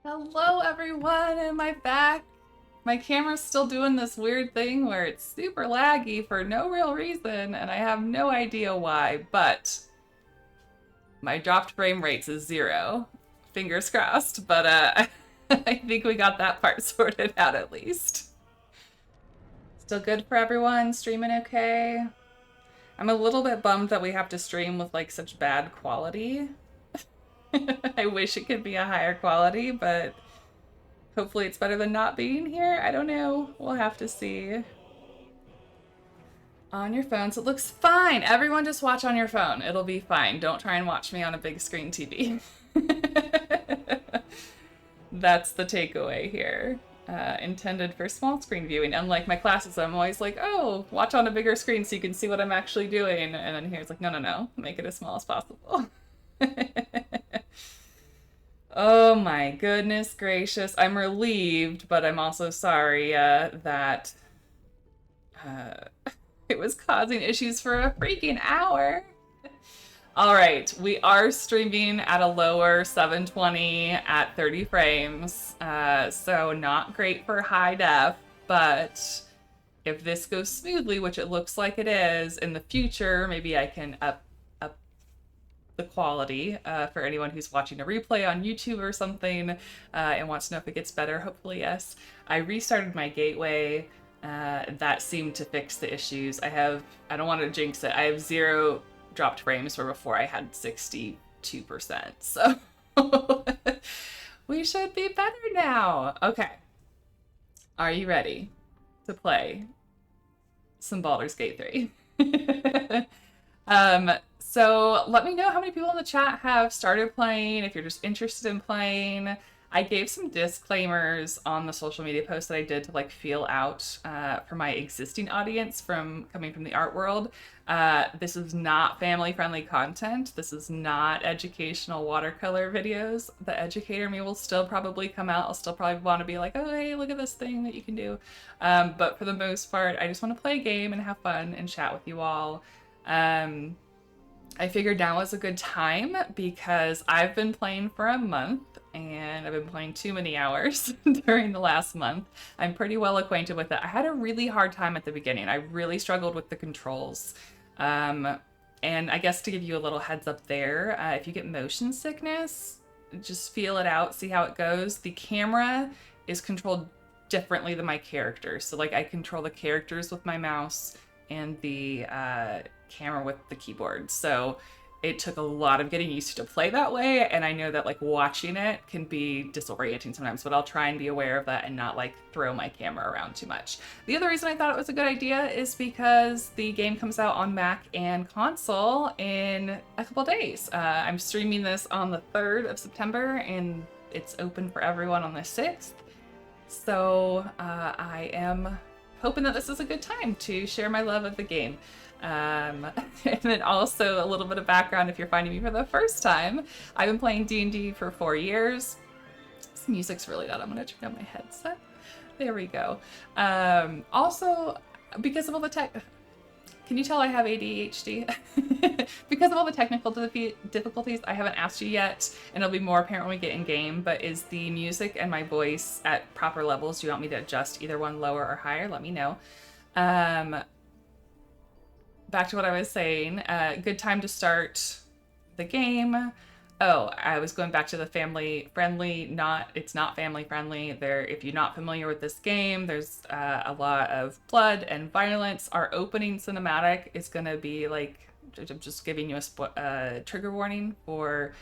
Hello everyone, am I back? My camera's still doing this weird thing where it's super laggy for no real reason, and I have no idea why, but my dropped frame rates is 0. Fingers crossed, but I think we got that part sorted out at least. Still good for everyone? Streaming okay? I'm a little bit bummed that we have to stream with like such bad quality. I wish it could be a higher quality, but hopefully it's better than not being here. I don't know. We'll have to see. On your phones, it looks fine. Everyone just watch on your phone. It'll be fine. Don't try and watch me on a big screen TV. That's the takeaway here. Intended for small screen viewing. Unlike my classes, I'm always like, oh, watch on a bigger screen so you can see what I'm actually doing. And then here's like, no, no, no. Make it as small as possible. Oh my goodness gracious. I'm relieved, but I'm also sorry that it was causing issues for a freaking hour. All right, we are streaming at a lower 720 at 30 frames, so not great for high def, but if this goes smoothly, which it looks like it is, in the future, maybe I can up the quality for anyone who's watching a replay on YouTube or something and wants to know if it gets better. Hopefully, yes. I restarted my gateway. That seemed to fix the issues. I don't want to jinx it. I have 0 dropped frames where before I had 62%. So we should be better now. Okay. Are you ready to play some Baldur's Gate 3? So let me know how many people in the chat have started playing, if you're just interested in playing. I gave some disclaimers on the social media post that I did to like feel out for my existing audience from coming from the art world. This is not family-friendly content. This is not educational watercolor videos. The educator me will still probably come out. I'll still probably want to be like, oh, hey, look at this thing that you can do. But for the most part, I just want to play a game and have fun and chat with you all. I figured now is a good time because I've been playing for a month and I've been playing too many hours during the last month. I'm pretty well acquainted with it. I had a really hard time at the beginning. I really struggled with the controls. And I guess to give you a little heads up there, if you get motion sickness, just feel it out, see how it goes. The camera is controlled differently than my characters. So like I control the characters with my mouse and the camera with the keyboard. So it took a lot of getting used to play that way, and I know that like watching it can be disorienting sometimes, but I'll try and be aware of that and not like throw my camera around too much. The other reason I thought it was a good idea is because the game comes out on Mac and console in a couple days. I'm streaming this on the 3rd of September and it's open for everyone on the 6th. So I am hoping that this is a good time to share my love of the game. And then also a little bit of background if you're finding me for the first time. I've been playing D&D for 4 years. This music's really loud. I'm gonna turn on my headset. There we go. Also, because of all the tech... Can you tell I have ADHD? Because of all the technical difficulties, I haven't asked you yet, and it'll be more apparent when we get in game, but is the music and my voice at proper levels? Do you want me to adjust either one lower or higher? Let me know. Back to what I was saying, good time to start the game. Oh, I was going back to the family friendly, it's not family friendly. If you're not familiar with this game, there's a lot of blood and violence. Our opening cinematic is going to be like, I'm just giving you a trigger warning for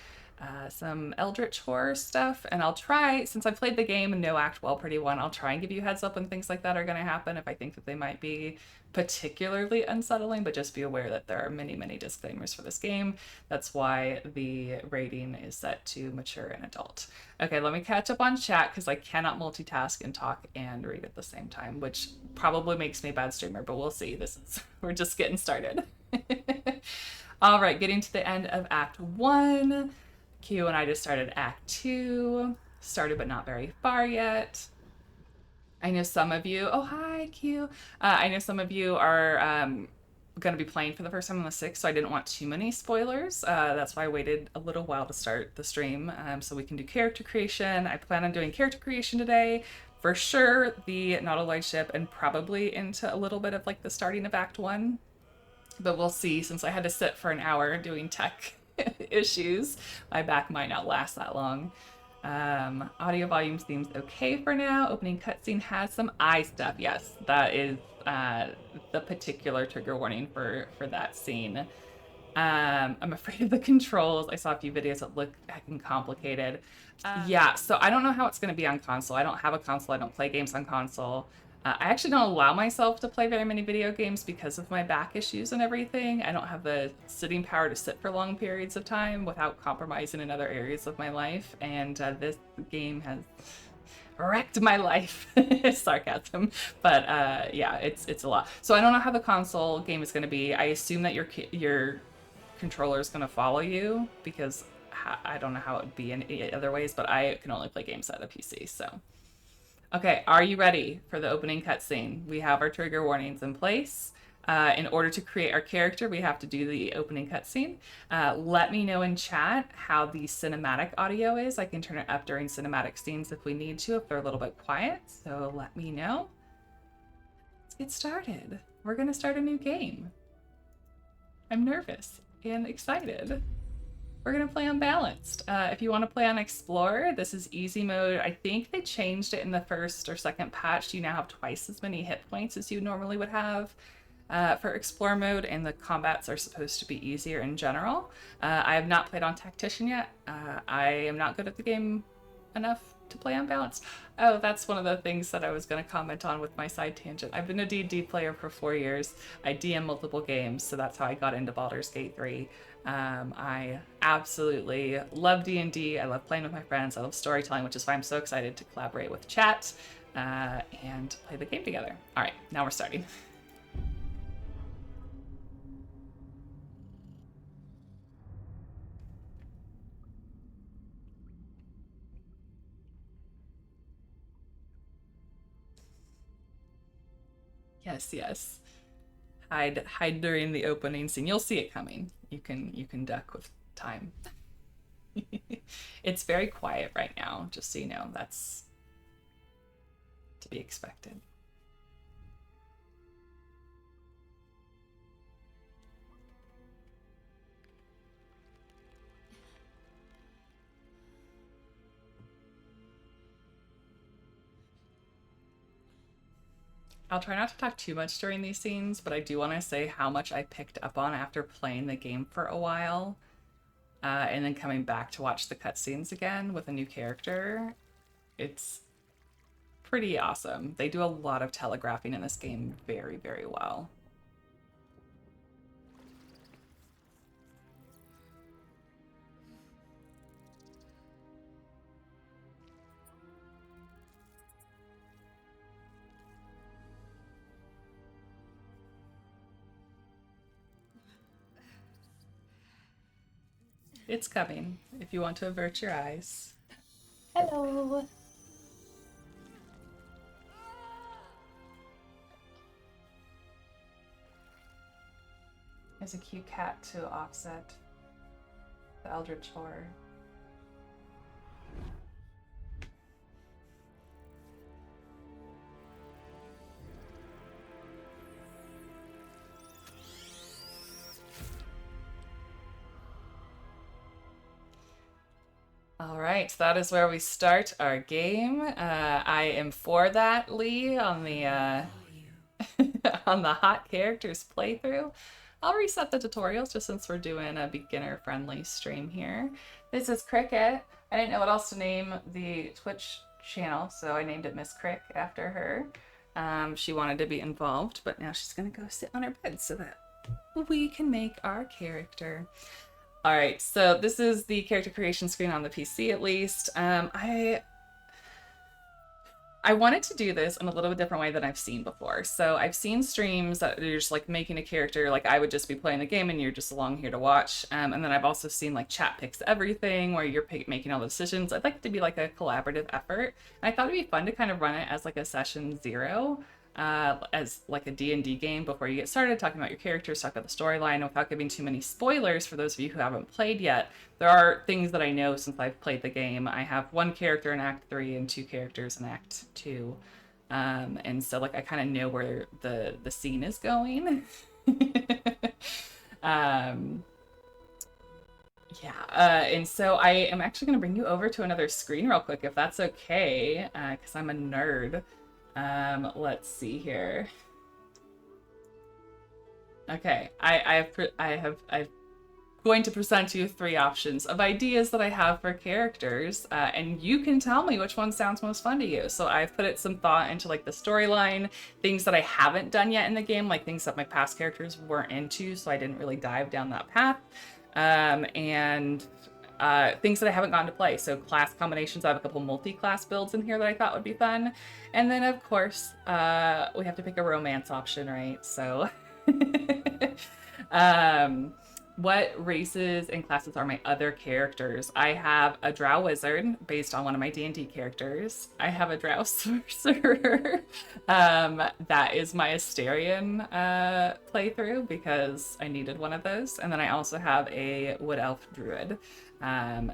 some eldritch horror stuff, and I'll try, since I've played the game and know Act Well pretty well, I'll try and give you a heads up when things like that are going to happen if I think that they might be particularly unsettling, but just be aware that there are many, many disclaimers for this game. That's why the rating is set to mature and adult. Okay, let me catch up on chat because I cannot multitask and talk and read at the same time, which probably makes me a bad streamer, but we'll see. We're just getting started. All right, getting to the end of Act 1. Q and I just started Act 2. Started but not very far yet. I know some of you, oh hi Q. I know some of you are going to be playing for the first time on the 6th, so I didn't want too many spoilers. That's why I waited a little while to start the stream, so we can do character creation. I plan on doing character creation today. For sure, the Nautiloid ship, and probably into a little bit of like the starting of Act 1. But we'll see, since I had to sit for an hour doing tech issues. My back might not last that long. Audio volume seems okay for now. Opening cutscene has some eye stuff. Yes, that is the particular trigger warning for that scene. I'm afraid of the controls. I saw a few videos that look heckin' complicated. Yeah, so I don't know how it's going to be on console. I don't have a console. I don't play games on console. I actually don't allow myself to play very many video games because of my back issues and everything. I don't have the sitting power to sit for long periods of time without compromising in other areas of my life. And this game has wrecked my life. Sarcasm. But yeah, it's a lot. So I don't know how the console game is going to be. I assume that your controller is going to follow you, because I don't know how it would be in other ways, but I can only play games at a PC, so. Okay, are you ready for the opening cutscene? We have our trigger warnings in place. In order to create our character, we have to do the opening cutscene. Let me know in chat how the cinematic audio is. I can turn it up during cinematic scenes if we need to, if they're a little bit quiet. So let me know. Let's get started. We're gonna start a new game. I'm nervous and excited. We're going to play on Balanced. If you want to play on Explorer, this is easy mode. I think they changed it in the first or second patch. You now have twice as many hit points as you normally would have for Explorer mode, and the combats are supposed to be easier in general. I have not played on Tactician yet. I am not good at the game enough to play on Balanced. Oh, that's one of the things that I was going to comment on with my side tangent. I've been a D&D player for 4 years. I DM multiple games, so that's how I got into Baldur's Gate 3. I absolutely love D&D. I love playing with my friends. I love storytelling, which is why I'm so excited to collaborate with chat and play the game together. All right, now we're starting. Yes. Hide during the opening scene. You'll see it coming. You can duck with time. It's very quiet right now, just so you know. That's to be expected. I'll try not to talk too much during these scenes, but I do want to say how much I picked up on after playing the game for a while, and then coming back to watch the cutscenes again with a new character. It's pretty awesome. They do a lot of telegraphing in this game very, very well. It's coming, if you want to avert your eyes. Hello! There's a cute cat to offset the Eldritch horror. All right, that is where we start our game. I am for that, Lee, on the on the hot characters playthrough. I'll reset the tutorials just since we're doing a beginner-friendly stream here. This is Cricket. I didn't know what else to name the Twitch channel, so I named it Miss Crick after her. She wanted to be involved, but now she's gonna go sit on her bed so that we can make our character. All right, so this is the character creation screen on the PC, at least. I wanted to do this in a little bit different way than I've seen before. So I've seen streams that you're just like making a character, like I would just be playing the game and you're just along here to watch. And then I've also seen like chat picks everything where you're making all the decisions. I'd like it to be like a collaborative effort. And I thought it'd be fun to kind of run it as like a session 0. as like a D&D game before you get started, talking about your characters, talk about the storyline without giving too many spoilers for those of you who haven't played yet. There are things that I know since I've played the game. I have one character in Act 3 and two characters in Act 2. And so like I kind of know where the scene is going. um, yeah, and so I am actually going to bring you over to another screen real quick, if that's okay, because I'm a nerd. Let's see here. Okay, I'm going to present you three options of ideas that I have for characters, and you can tell me which one sounds most fun to you. So I've put some thought into like the storyline, things that I haven't done yet in the game, like things that my past characters weren't into, so I didn't really dive down that path. And things that I haven't gotten to play. So class combinations. I have a couple multi-class builds in here that I thought would be fun. And then of course, we have to pick a romance option, right? So what races and classes are my other characters? I have a drow wizard based on one of my D&D characters. I have a drow sorcerer. That is my Asterion playthrough because I needed one of those. And then I also have a wood elf druid.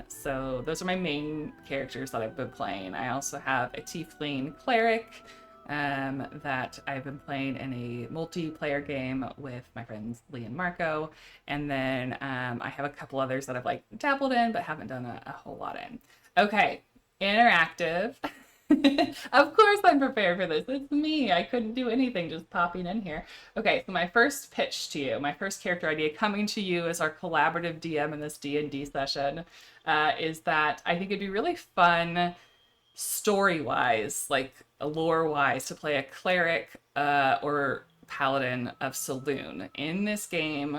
So those are my main characters that I've been playing. I also have a tiefling cleric that I've been playing in a multiplayer game with my friends Lee and Marco. And then I have a couple others that I've like dabbled in but haven't done a whole lot in. Okay, interactive. Of course I'm prepared for this. It's me. I couldn't do anything just popping in here. Okay, so my first pitch to you, my first character idea coming to you as our collaborative DM in this D&D session is that I think it'd be really fun story-wise, like lore-wise, to play a cleric or paladin of Saloon. In this game,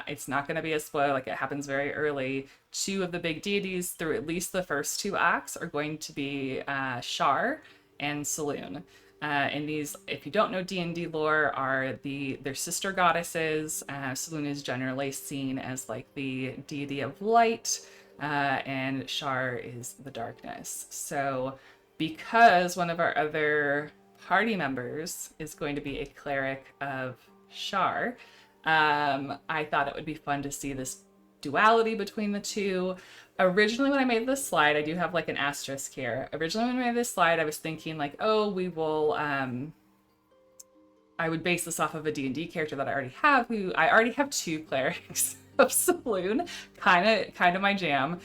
it's not going to be a spoiler, like it happens very early. Two of the big deities through at least the first two acts are going to be Shar and Saloon. And these, if you don't know D&D lore, are their sister goddesses. Saloon is generally seen as like the deity of light, and Shar is the darkness. So because one of our other party members is going to be a cleric of Shar, I thought it would be fun to see this duality between the two. Originally, when I made this slide, I do have like an asterisk here. Originally, when I made this slide, I was thinking like, oh, we will, I would base this off of a D&D character that I already have, who I already have two clerics of Saloon, kind of my jam.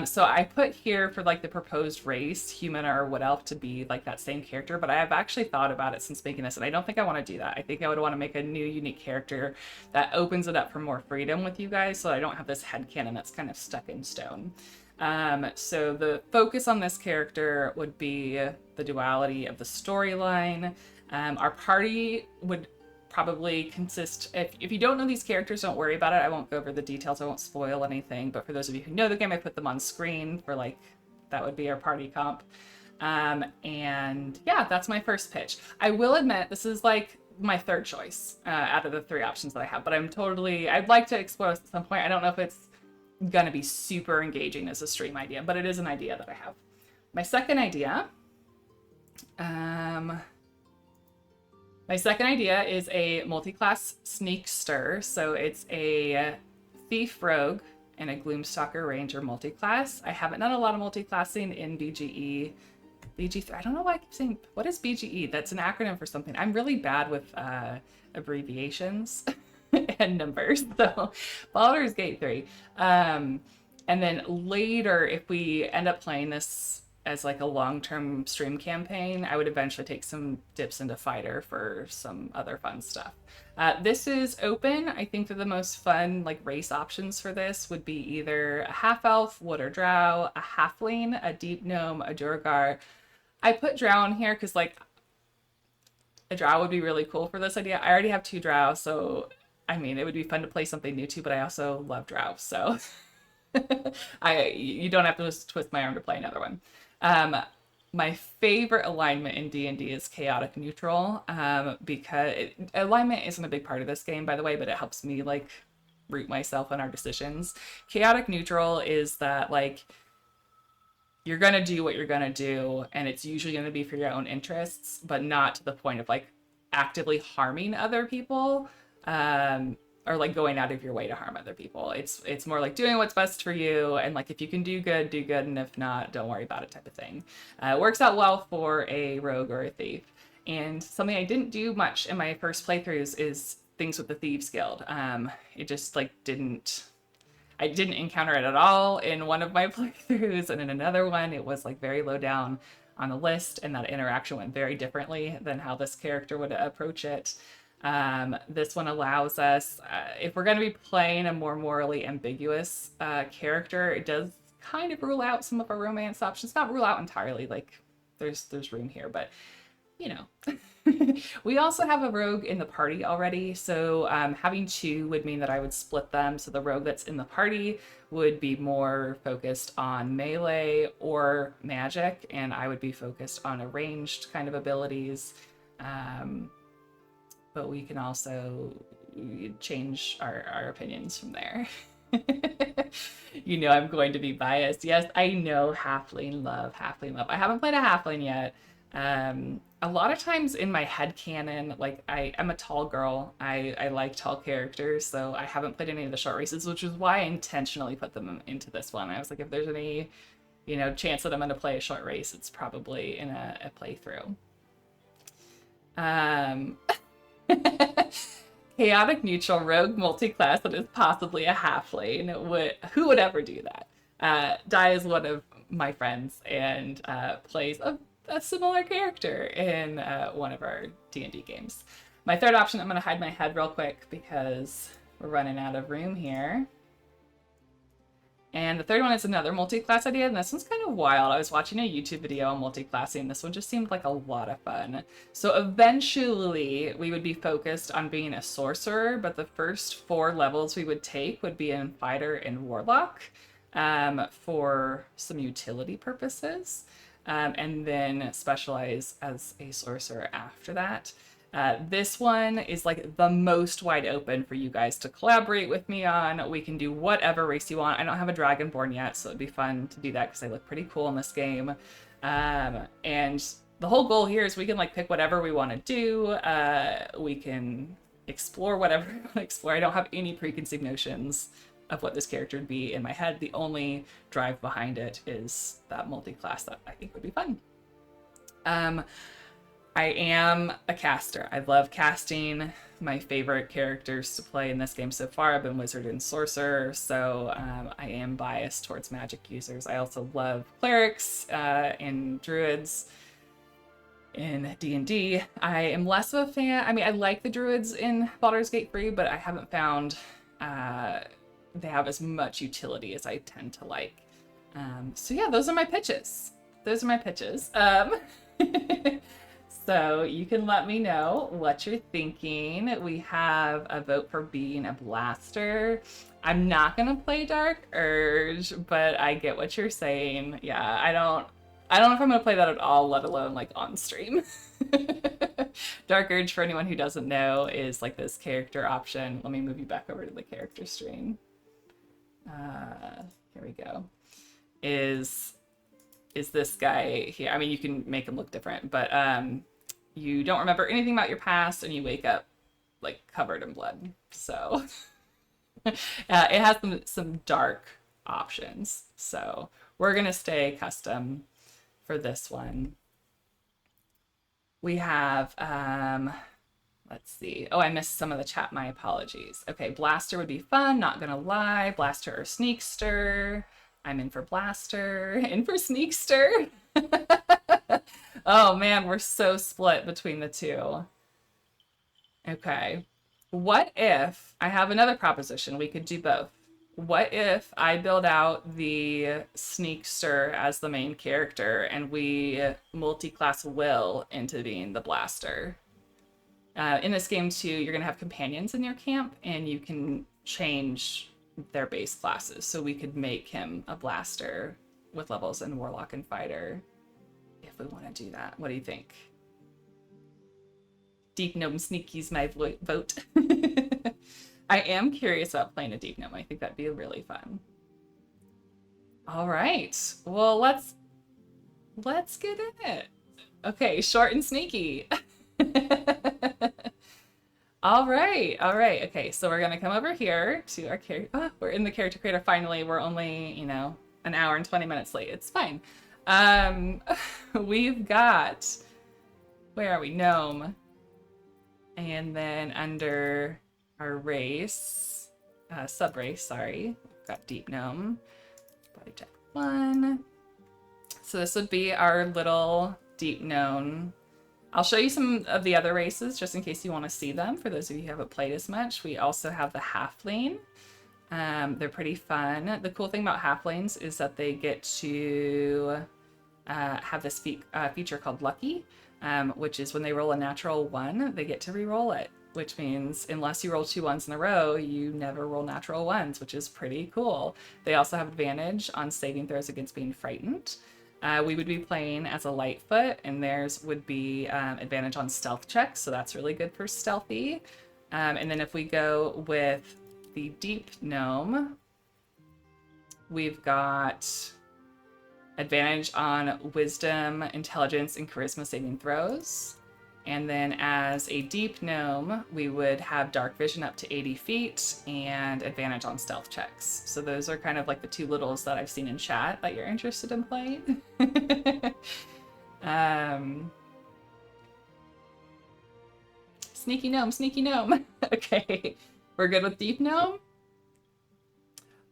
So I put here for like the proposed race, human or wood elf, to be like that same character, but I have actually thought about it since making this, and I don't think I want to do that. I think I would want to make a new unique character that opens it up for more freedom with you guys, so I don't have this headcanon that's kind of stuck in stone. So the focus on this character would be the duality of the storyline. Our party would probably consist, if you don't know these characters, don't worry about it. I won't go over the details. I won't spoil anything. But for those of you who know the game, I put them on screen for like, that would be our party comp. And yeah, that's my first pitch. I will admit, this is like my third choice out of the three options that I have, but I'd like to explore this at some point. I don't know if it's gonna be super engaging as a stream idea, but it is an idea that I have. My second idea, is a multi-class sneakster. So it's a thief rogue and a Gloomstalker ranger multi-class. I haven't done a lot of multi-classing in BGE. BG3, I don't know why I keep saying, what is BGE? That's an acronym for something. I'm really bad with abbreviations and numbers. So Baldur's Gate 3. And then later, if we end up playing this as like a long-term stream campaign, I would eventually take some dips into fighter for some other fun stuff. This is open. I think that the most fun like race options for this would be either a half-elf, wood or drow, a halfling, a deep gnome, a duergar. I put drow in here because like a drow would be really cool for this idea. I already have two drow, so I mean it would be fun to play something new too, but I also love drow, so you don't have to twist my arm to play another one. My favorite alignment in D&D is chaotic neutral, because alignment isn't a big part of this game, by the way, but it helps me like root myself in our decisions. Chaotic neutral is that like you're gonna do what you're gonna do, and it's usually gonna be for your own interests, but not to the point of like actively harming other people, or like going out of your way to harm other people. It's more like doing what's best for you, and like if you can do good, and if not, don't worry about it type of thing. It works out well for a rogue or a thief. And something I didn't do much in my first playthroughs is things with the Thieves Guild. It just like I didn't encounter it at all in one of my playthroughs, and in another one it was like very low down on the list, and that interaction went very differently than how this character would approach it. This one allows us, if we're going to be playing a more morally ambiguous character, it does kind of rule out some of our romance options. Not rule out entirely, like there's room here, but you know. We also have a rogue in the party already, so having two would mean that I would split them. So the rogue that's in the party would be more focused on melee or magic, and I would be focused on a ranged kind of abilities. But we can also change our opinions from there. You know I'm going to be biased. Yes, I know, halfling love. I haven't played a halfling yet. A lot of times in my headcanon, like I'm a tall girl. I like tall characters, so I haven't played any of the short races, which is why I intentionally put them into this one. I was like, if there's any, chance that I'm going to play a short race, it's probably in a playthrough. Chaotic neutral rogue multiclass that is possibly a halfling. Who would ever do that? Dai is one of my friends and plays a similar character in one of our D&D games. My third option, I'm going to hide my head real quick because we're running out of room here. And the third one is another multi-class idea, and this one's kind of wild. I was watching a YouTube video on multi-classing. This one just seemed like a lot of fun. So eventually, we would be focused on being a sorcerer, but the first 4 levels we would take would be in fighter and warlock for some utility purposes, and then specialize as a sorcerer after that. This one is like the most wide open for you guys to collaborate with me on. We can do whatever race you want. I don't have a dragonborn yet, so it'd be fun to do that because they look pretty cool in this game. And the whole goal here is we can like pick whatever we want to do. We can explore whatever we want to explore. I don't have any preconceived notions of what this character would be in my head. The only drive behind it is that multi-class that I think would be fun. I am a caster. I love casting. My favorite characters to play in this game so far have been Wizard and Sorcerer, so I am biased towards magic users. I also love clerics and druids in D&D. I am less of a fan. I mean, I like the druids in Baldur's Gate 3, but I haven't found they have as much utility as I tend to like. So yeah, those are my pitches. So you can let me know what you're thinking. We have a vote for being a blaster. I'm not gonna play Dark Urge, but I get what you're saying. Yeah, I don't know if I'm gonna play that at all, let alone like on stream. Dark Urge, for anyone who doesn't know, is like this character option. Let me move you back over to the character screen. Here we go. Is this guy here? I mean, you can make him look different, but you don't remember anything about your past, and you wake up like covered in blood. So it has some dark options. So we're gonna stay custom for this one. We have let's see. Oh, I missed some of the chat. My apologies. Okay, Blaster would be fun. Not gonna lie. Blaster or Sneakster. I'm in for Blaster. In for Sneakster. Oh man, we're so split between the two. Okay. What if I have another proposition? We could do both. What if I build out the Sneakster as the main character and we multi-class Will into being the Blaster? In this game too, you're gonna have companions in your camp, and you can change their base classes. So we could make him a Blaster with levels in Warlock and Fighter if we want to do that. What do you think? Deep Gnome Sneaky's my vote. I am curious about playing a Deep Gnome. I think that'd be really fun. All right. Well, let's get in it. Okay, short and sneaky. All right, all right. Okay, so we're gonna come over here to our character. Oh, we're in the character creator finally. We're only, an hour and 20 minutes late. It's fine. Um, we've got, where are we? Gnome. And then under our race, sub-race, sorry, we've got deep gnome. Body type 1. So this would be our little deep gnome. I'll show you some of the other races just in case you want to see them. For those of you who haven't played as much, we also have the halfling. They're pretty fun. The cool thing about halflings is that they get to have this feature called Lucky, which is when they roll a natural 1, they get to re-roll it, which means unless you roll 2 1s in a row, you never roll natural 1s, which is pretty cool. They also have advantage on saving throws against being frightened. We would be playing as a Lightfoot, and theirs would be advantage on stealth checks, so that's really good for stealthy. And then if we go with the Deep Gnome, we've got advantage on Wisdom, Intelligence, and Charisma saving throws. And then as a Deep Gnome, we would have Dark Vision up to 80 feet and advantage on stealth checks. So those are kind of like the two littles that I've seen in chat that you're interested in playing. Sneaky gnome, sneaky gnome. Okay, we're good with Deep Gnome?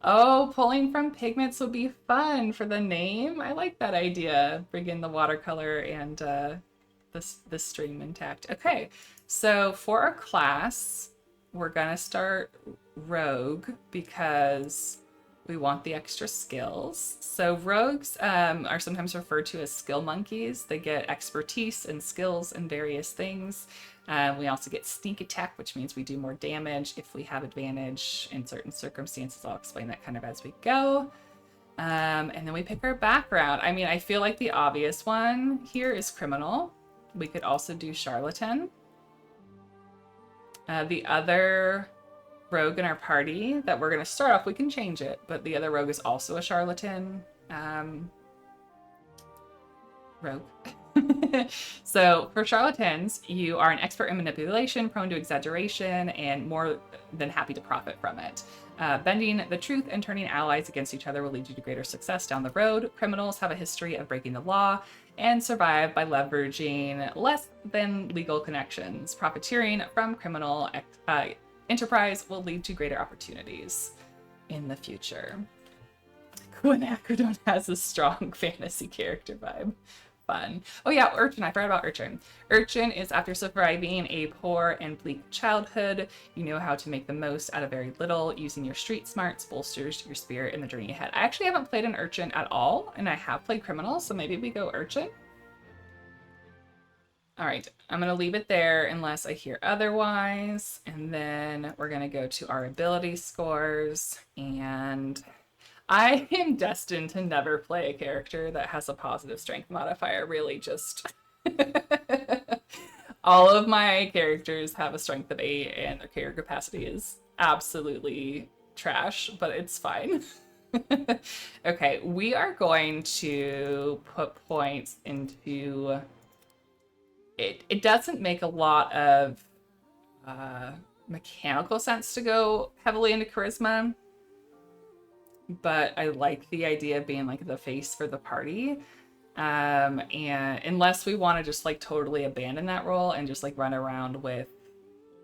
Oh, pulling from pigments would be fun for the name. I like that idea. Bring in the watercolor and the stream intact. Okay, so for our class, we're gonna start rogue because we want the extra skills. So rogues are sometimes referred to as skill monkeys. They get expertise and skills in various things. We also get sneak attack, which means we do more damage if we have advantage in certain circumstances. I'll explain that kind of as we go. And then we pick our background. I mean, I feel like the obvious one here is criminal. We could also do charlatan. The other rogue in our party that we're going to start off, we can change it, but the other rogue is also a charlatan rogue. So for charlatans, you are an expert in manipulation, prone to exaggeration, and more than happy to profit from it. Bending the truth and turning allies against each other will lead you to greater success down the road. Criminals have a history of breaking the law and survive by leveraging less than legal connections. Profiteering from criminal enterprise will lead to greater opportunities in the future. Quinacridone has a strong fantasy character vibe. Fun. Oh yeah, Urchin. I forgot about Urchin. Urchin is after surviving a poor and bleak childhood, you know how to make the most out of very little. Using your street smarts bolsters your spirit in the journey ahead. I actually haven't played an Urchin at all, and I have played Criminal, so maybe we go Urchin. All right, I'm going to leave it there unless I hear otherwise, and then we're going to go to our ability scores, and I am destined to never play a character that has a positive strength modifier, really just... All of my characters have a strength of 8 and their character capacity is absolutely trash, but it's fine. Okay, we are going to put points into... It doesn't make a lot of mechanical sense to go heavily into charisma, but I like the idea of being like the face for the party. And unless we want to just like totally abandon that role and just like run around with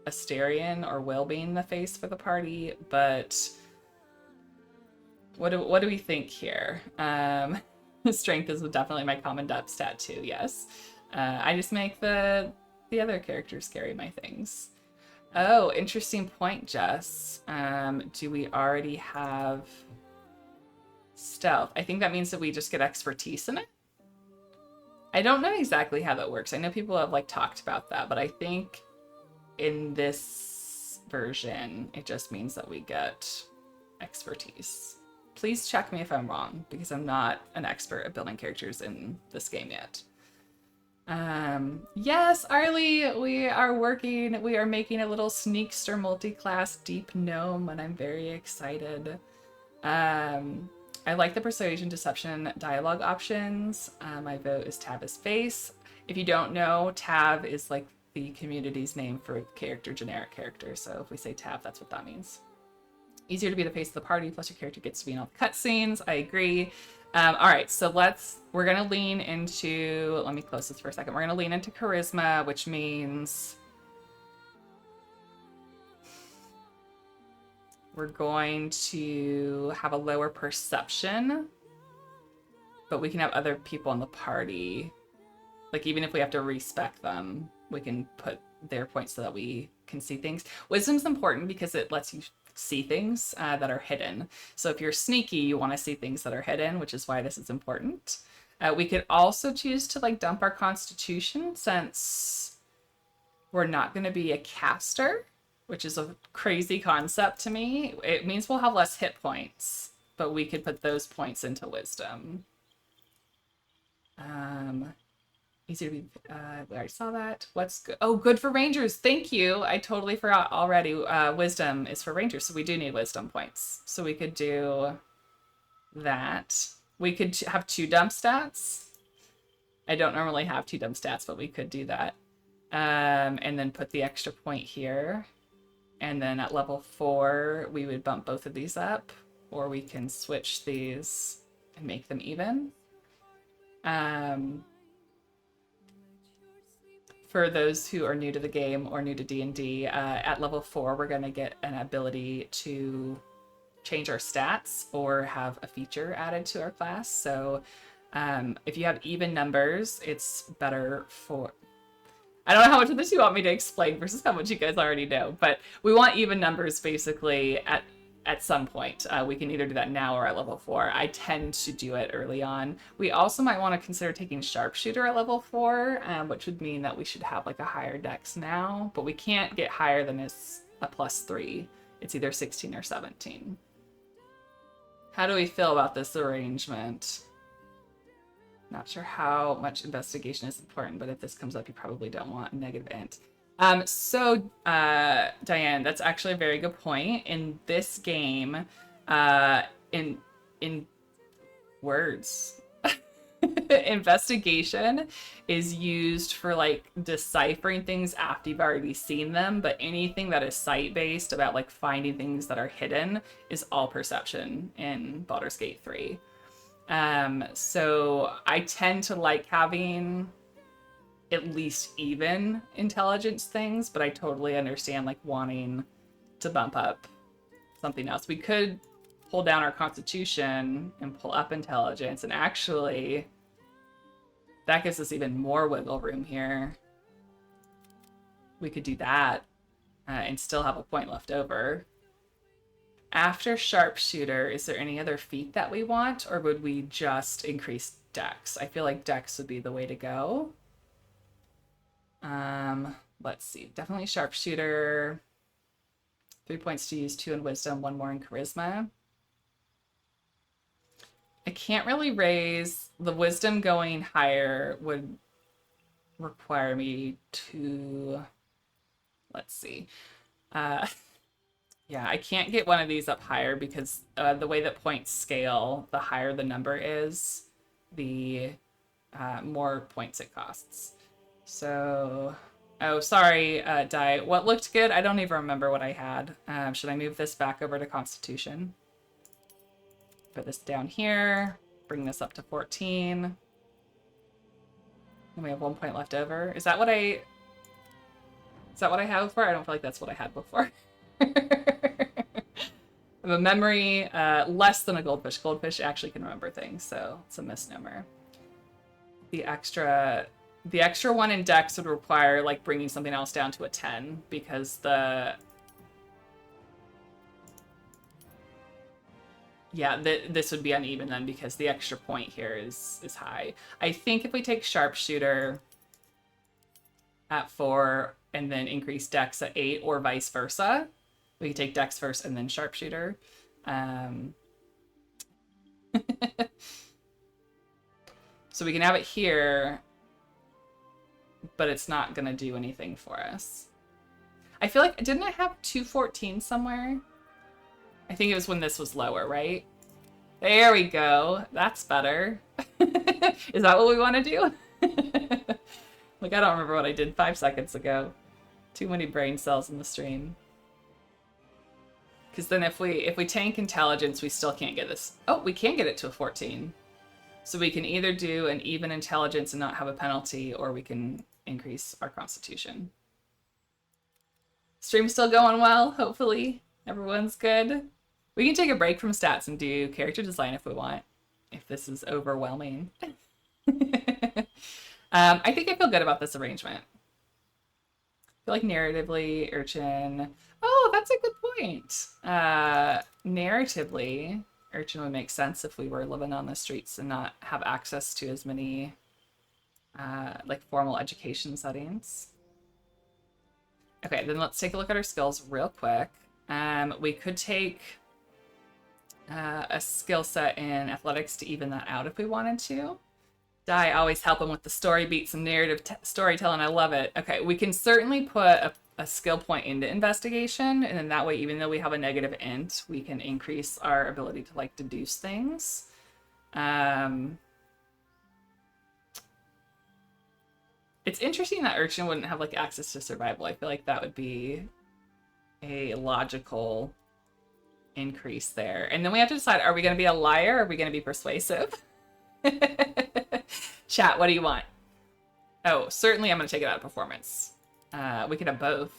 Asterion or Will being the face for the party, but what do we think here? Strength is definitely my common depth stat too, yes. I just make the other characters carry my things. Oh, interesting point, Jess. Do we already have stealth? I think that means that we just get expertise in it. I don't know exactly how that works. I know people have like talked about that, but I think in this version, it just means that we get expertise. Please check me if I'm wrong, because I'm not an expert at building characters in this game yet. Yes, Arlie, we are making a little sneakster multi-class deep gnome, and I'm very excited. I like the persuasion, deception, dialogue options. My vote is Tav as face. If you don't know, Tav is like the community's name for character, generic character. So if we say tab, that's what that means. Easier to be the face of the party, plus your character gets to be in all the cutscenes. I agree. All right, so we're gonna lean into, let me close this for a second. We're gonna lean into charisma, which means we're going to have a lower perception, but we can have other people in the party. Like, even if we have to respec them, we can put their points so that we can see things. Wisdom's important because it lets you see things that are hidden. So if you're sneaky, you want to see things that are hidden, which is why this is important. We could also choose to like dump our constitution since we're not going to be a caster, which is a crazy concept to me. It means we'll have less hit points, but we could put those points into wisdom. Easy to be, we already saw that. What's good? Oh, good for rangers. Thank you. I totally forgot already. Wisdom is for rangers, so we do need wisdom points. So we could do that. We could have 2 dump stats. I don't normally have 2 dump stats, but we could do that. And then put the extra point here. And then at level 4, we would bump both of these up, or we can switch these and make them even. For those who are new to the game or new to D&D, at level 4, we're going to get an ability to change our stats or have a feature added to our class. So if you have even numbers, it's better for... I don't know how much of this you want me to explain versus how much you guys already know, but we want even numbers basically at some point. We can either do that now or at level 4. I tend to do it early on. We also might want to consider taking sharpshooter at level 4, which would mean that we should have like a higher dex now, but we can't get higher than a +3. It's either 16 or 17. How do we feel about this arrangement? Not sure how much investigation is important, but if this comes up, you probably don't want a negative int. Diane, that's actually a very good point. In this game, in words, investigation is used for like deciphering things after you've already seen them, but anything that is sight-based about like finding things that are hidden is all perception in Baldur's Gate 3. So I tend to like having at least even intelligence things, but I totally understand like wanting to bump up something else. We could pull down our constitution and pull up intelligence, and actually that gives us even more wiggle room here. We could do that and still have a point left over. After sharpshooter, is there any other feat that we want, or would we just increase dex? I feel like dex would be the way to go. Let's see. Definitely sharpshooter. 3 points to use, 2 in wisdom, 1 more in charisma. I can't really raise the wisdom. Going higher would require me to, let's see. Yeah, I can't get one of these up higher because the way that points scale, the higher the number is, the more points it costs. So, oh, sorry, Di. What looked good? I don't even remember what I had. Should I move this back over to Constitution? Put this down here. Bring this up to 14. And we have 1 point left over. Is that what I had before? I don't feel like that's what I had before. I have a memory less than a goldfish. Goldfish actually can remember things, so it's a misnomer. The extra 1 in dex would require like bringing something else down to a 10 because this would be uneven then because the extra point here is high. I think if we take sharpshooter at 4 and then increase dex at 8 or vice versa, we can take dex first and then sharpshooter. So we can have it here, but it's not going to do anything for us. I feel like, didn't I have 214 somewhere? I think it was when this was lower, right? There we go. That's better. Is that what we want to do? Like, I don't remember what I did 5 seconds ago. Too many brain cells in the stream. Because then if we tank intelligence, we still can't get this. Oh, we can get it to a 14. So we can either do an even intelligence and not have a penalty, or we can increase our constitution. Stream's still going well, hopefully. Everyone's good. We can take a break from stats and do character design if we want, if this is overwhelming. I think I feel good about this arrangement. I feel like narratively, Urchin... Oh, that's a good point. Narratively, Urchin would make sense if we were living on the streets and not have access to as many like formal education settings. Okay, then let's take a look at our skills real quick. We could take a skill set in athletics to even that out if we wanted to. Die always helping with the story beats and narrative storytelling. I love it. Okay, we can certainly put a skill point into investigation, and then that way, even though we have a negative int, we can increase our ability to like deduce things. It's interesting that Urchin wouldn't have like access to survival. I feel like that would be a logical increase there. And then we have to decide, are we going to be a liar or are we going to be persuasive? Chat, what do you want? Oh, certainly I'm going to take it out of performance. We can have both.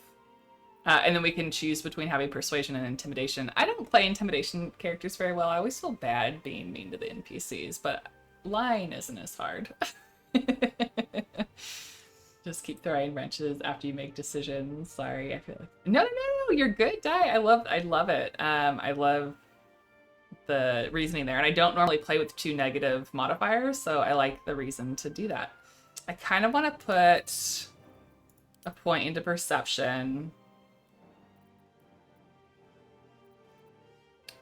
And then we can choose between having persuasion and intimidation. I don't play intimidation characters very well. I always feel bad being mean to the NPCs, but lying isn't as hard. Just keep throwing wrenches after you make decisions. Sorry, I feel like... No, you're good, Die. I love it. I love the reasoning there. And I don't normally play with 2 negative modifiers, so I like the reason to do that. I kind of want to put a point into perception.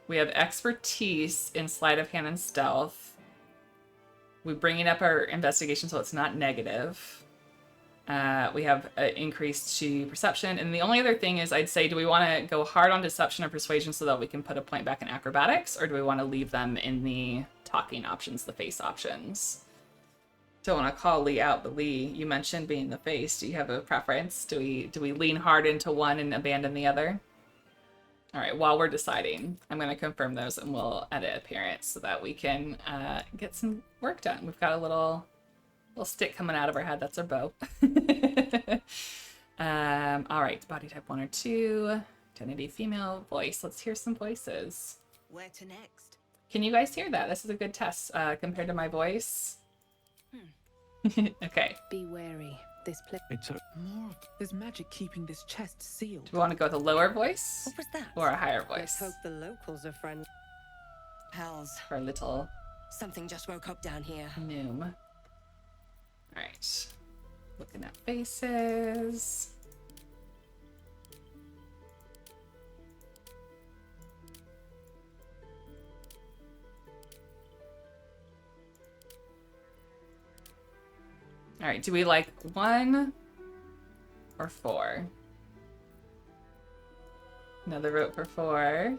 We have expertise in sleight of hand and stealth. We're bringing up our investigation so it's not negative. We have an increase to perception. And the only other thing is, I'd say, do we want to go hard on deception or persuasion so that we can put a point back in acrobatics? Or do we want to leave them in the talking options, the face options? Don't want to call Lee out, but Lee, you mentioned being the face. Do you have a preference? Do we lean hard into one and abandon the other? All right, while we're deciding, I'm going to confirm those and we'll edit appearance so that we can get some work done. We've got a little stick coming out of our head. That's our bow. All right, body type 1 or 2, identity female, voice. Let's hear some voices. Where to next? Can you guys hear that? This is a good test compared to my voice. Okay. Be wary. This place. It's more. There's magic keeping this chest sealed. Do we want to go with a lower voice? What was that? Or a higher Let's voice? hope the locals are friendly. Pals, For a little something just woke up down here. gnome. Alright. Looking at faces. Alright, do we like 1 or 4? Another vote for 4.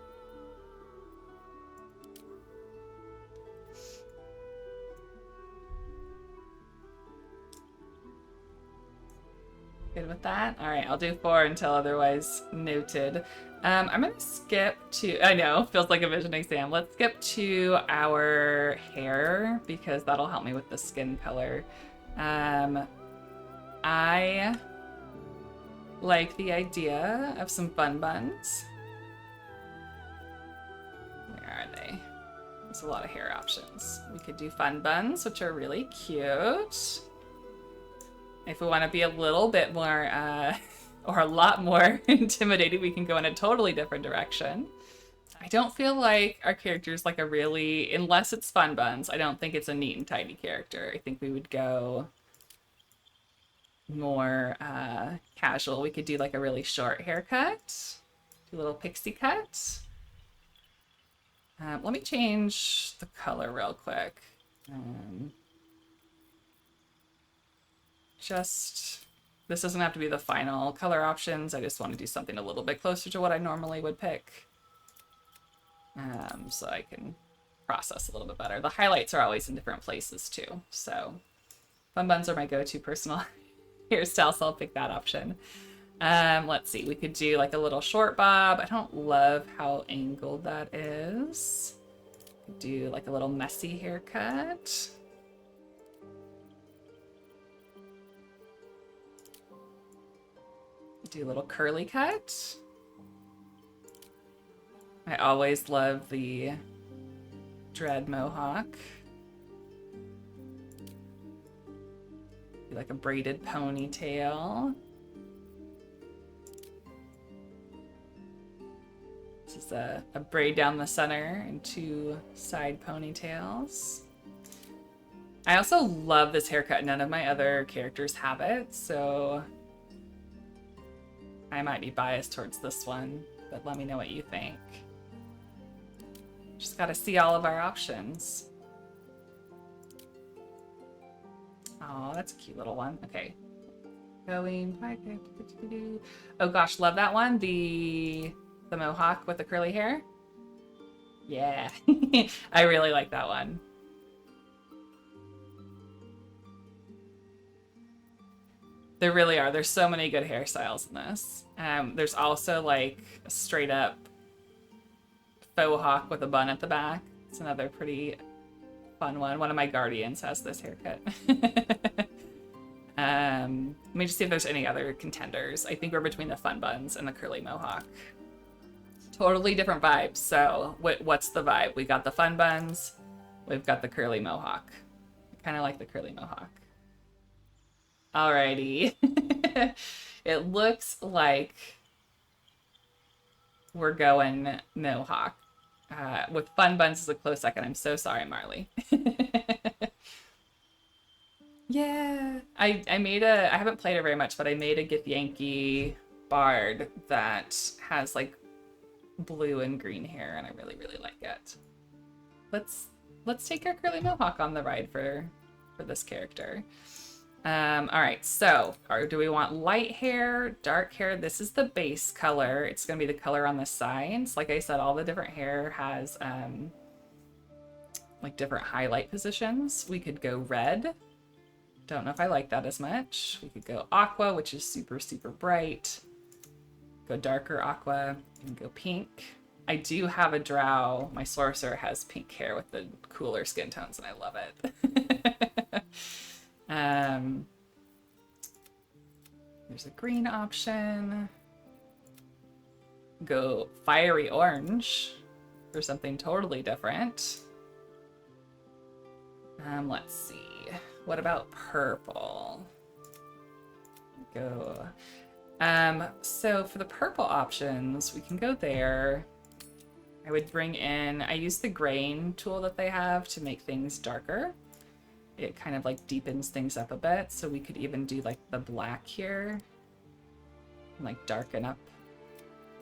Good with that? Alright, I'll do 4 until otherwise noted. I'm gonna skip to... I know, feels like a vision exam. Let's skip to our hair, because that'll help me with the skin color. I like the idea of some fun buns. Where are they? There's a lot of hair options. We could do fun buns, which are really cute. If we want to be a little bit more, or a lot more intimidating, we can go in a totally different direction. I don't feel like our character's like a really, unless it's fun buns, I don't think it's a neat and tidy character. I think we would go more casual. We could do like a really short haircut, do a little pixie cut. Let me change the color real quick. This doesn't have to be the final color options. I just want to do something a little bit closer to what I normally would pick. So I can process a little bit better. The highlights are always in different places too. So fun buns are my go-to personal hairstyle, so I'll pick that option. Let's see, we could do like a little short bob. I don't love how angled that is. Could do like a little messy haircut. Do a little curly cut. I always love the dread mohawk. Do like a braided ponytail. This is a braid down the center and 2 side ponytails. I also love this haircut. None of my other characters have it, so I might be biased towards this one, but let me know what you think. Just gotta see all of our options. Oh, that's a cute little one. Okay. Going. Oh gosh, love that one. The mohawk with the curly hair. Yeah. I really like that one. There really are. There's so many good hairstyles in this. There's also like a straight up faux hawk with a bun at the back. It's another pretty fun one. One of my guardians has this haircut. Let me just see if there's any other contenders. I think we're between the fun buns and the curly mohawk. Totally different vibes. So what's the vibe? We got the fun buns. We've got the curly mohawk. I kind of like the curly mohawk. Alrighty. It looks like we're going mohawk. With fun buns is a close second. I'm so sorry, Marley. Yeah. I haven't played it very much, but I made a Githyanki bard that has like blue and green hair, and I really, really like it. Let's take our curly mohawk on the ride for this character. All right, so do we want light hair, dark hair? This is the base color. It's gonna be the color on the sides. Like I said, all the different hair has like different highlight positions. We could go red. Don't know if I like that as much. We could go aqua, which is super, super bright. Go darker aqua, and go pink. I do have a drow. My sorcerer has pink hair with the cooler skin tones, and I love it. There's a green option. Go fiery orange for something totally different. Let's see. What about purple? Go. So for the purple options, we can go there. I would bring in, I use the grain tool that they have to make things darker. It kind of like deepens things up a bit. So we could even do like the black here and like darken up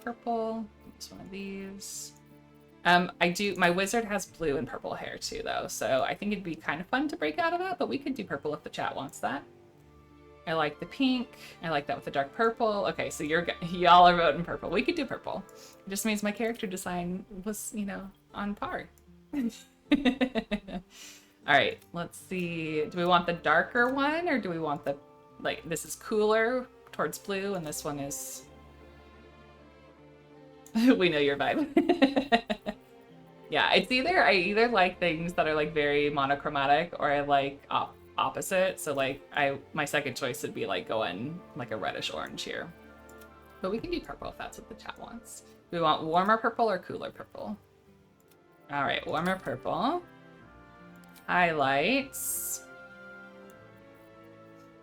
purple. Use one of these. My wizard has blue and purple hair too though. So I think it'd be kind of fun to break out of that, but we could do purple if the chat wants that. I like the pink. I like that with the dark purple. Okay, so y'all are voting purple. We could do purple. It just means my character design was, on par. All right, let's see. Do we want the darker one or do we want the, this is cooler towards blue and this one is... We know your vibe. Yeah, it's I either like things that are like very monochromatic or I like opposite. So my second choice would be like going like a reddish orange here. But we can do purple if that's what the chat wants. Do we want warmer purple or cooler purple? All right, warmer purple. Highlights.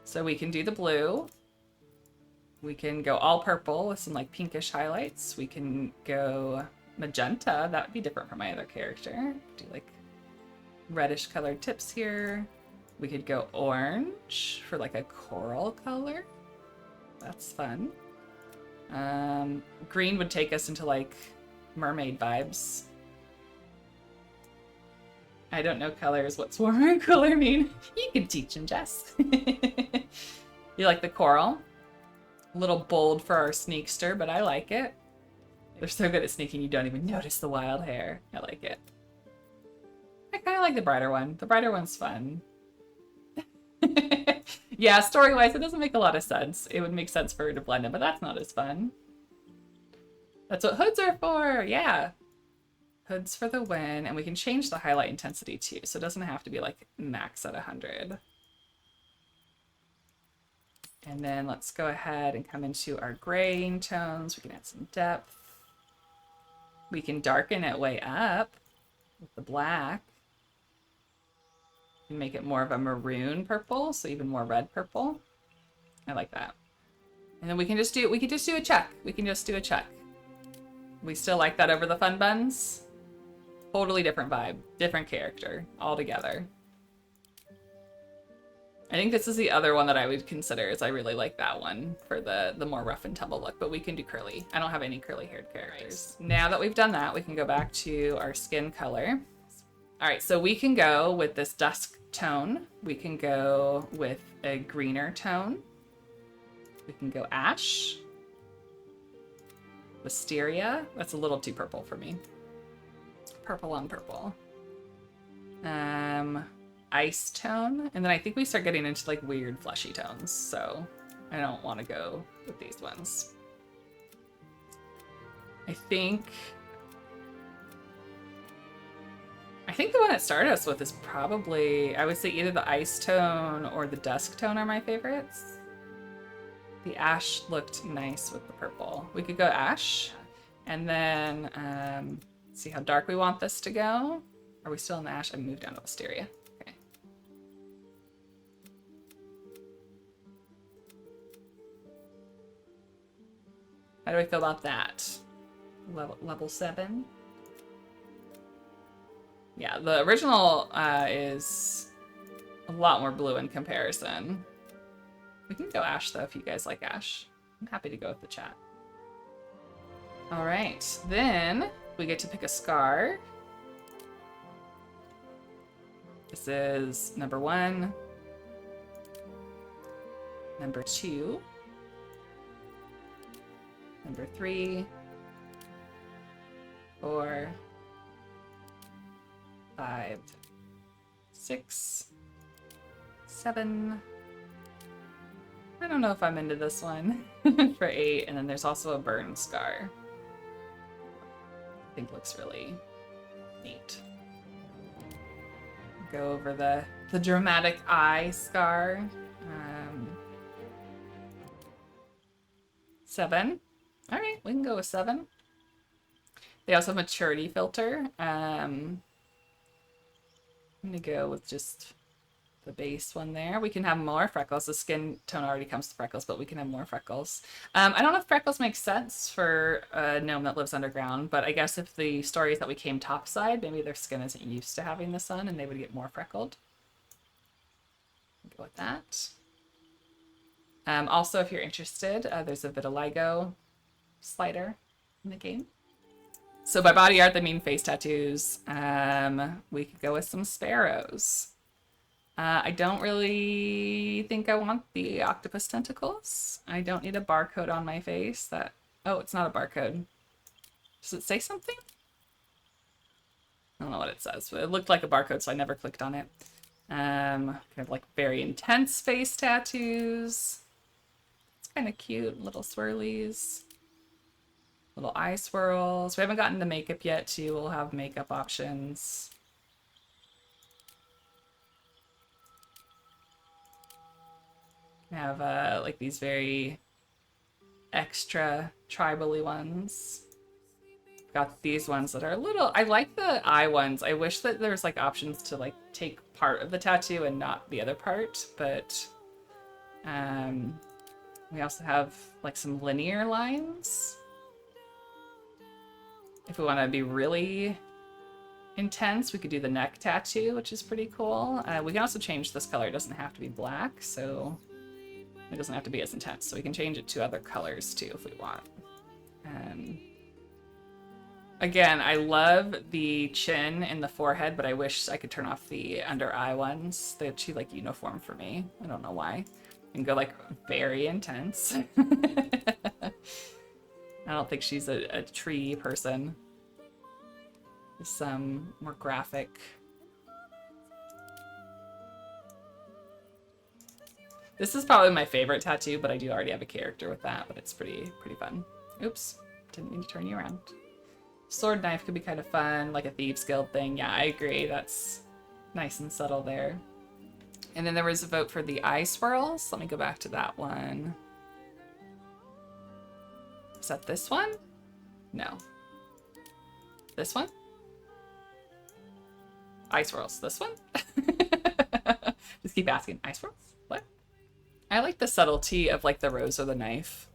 So we can do the blue. We can go all purple with some like pinkish highlights. We can go magenta. That would be different from my other character. Do like reddish colored tips here. We could go orange for like a coral color. That's fun. Green would take us into like mermaid vibes. I don't know colors. What's warmer and cooler mean? You can teach them, Jess. You like the coral? A little bold for our sneakster, but I like it. They're so good at sneaking you don't even notice the wild hair. I like it. I kind of like the brighter one. The brighter one's fun. Yeah, story-wise, it doesn't make a lot of sense. It would make sense for her to blend in, but that's not as fun. That's what hoods are for, yeah. Hoods for the win, and we can change the highlight intensity too, so it doesn't have to be like max at 100. And then let's go ahead and come into our graying tones. We can add some depth. We can darken it way up with the black. And make it more of a maroon purple, so even more red purple. I like that. And then we can just do a check. We can just do a check. We still like that over the fun buns. Totally different vibe, different character altogether. I think this is the other one that I would consider, is I really like that one for the more rough and tumble look, but we can do curly. I don't have any curly haired characters. Right. Now that we've done that, we can go back to our skin color. All right, so we can go with this dusk tone. We can go with a greener tone. We can go ash. Wisteria. That's a little too purple for me. Purple on purple. Ice tone. And then I think we start getting into like weird fleshy tones. So I don't want to go with these ones. I think the one it started us with is probably, I would say either the ice tone or the dusk tone are my favorites. The ash looked nice with the purple. We could go ash, and then see how dark we want this to go. Are we still in the ash? I moved down to Wisteria. Okay. How do I feel about that? Level 7. Yeah, the original is a lot more blue in comparison. We can go ash, though, if you guys like ash. I'm happy to go with the chat. All right, then we get to pick a scar. This is number 1, number 2, number 3, 4, 5, 6, 7. I don't know if I'm into this one. For 8, and then there's also a burn scar. I think looks really neat. Go over the dramatic eye scar. 7. All right, we can go with 7. They also have maturity filter. I'm gonna go with just the base one there. We can have more freckles. The skin tone already comes with freckles, but we can have more freckles. I don't know if freckles make sense for a gnome that lives underground, but I guess if the story is that we came topside, maybe their skin isn't used to having the sun and they would get more freckled. Go with that. Also, if you're interested, there's a vitiligo slider in the game. So by body art, they mean face tattoos. We could go with some sparrows. I don't really think I want the octopus tentacles. I don't need a barcode on my face. Oh, it's not a barcode. Does it say something? I don't know what it says, but it looked like a barcode, so I never clicked on it. Kind of like very intense face tattoos. It's kind of cute, little swirlies. Little eye swirls. We haven't gotten to makeup yet, too. We'll have makeup options. Have like these very extra tribal-y ones. Got these ones that are a little, I like the eye ones. I wish that there's like options to like take part of the tattoo and not the other part, but we also have like some linear lines. If we want to be really intense, we could do the neck tattoo, which is pretty cool. We can also change this color. It doesn't have to be black, so it doesn't have to be as intense. So we can change it to other colors too if we want. Again, I love the chin and the forehead, but I wish I could turn off the under eye ones. They're too like uniform for me. I don't know why. And go like very intense. I don't think she's a tree person. Some more graphic. This is probably my favorite tattoo, but I do already have a character with that, but it's pretty fun. Oops, didn't mean to turn you around. Sword knife could be kind of fun, like a Thieves Guild thing. Yeah, I agree. That's nice and subtle there. And then there was a vote for the eye swirls. Let me go back to that one. Is that this one? No. This one? Eye swirls. This one? Just keep asking. Eye swirls? What? I like the subtlety of like the rose or the knife.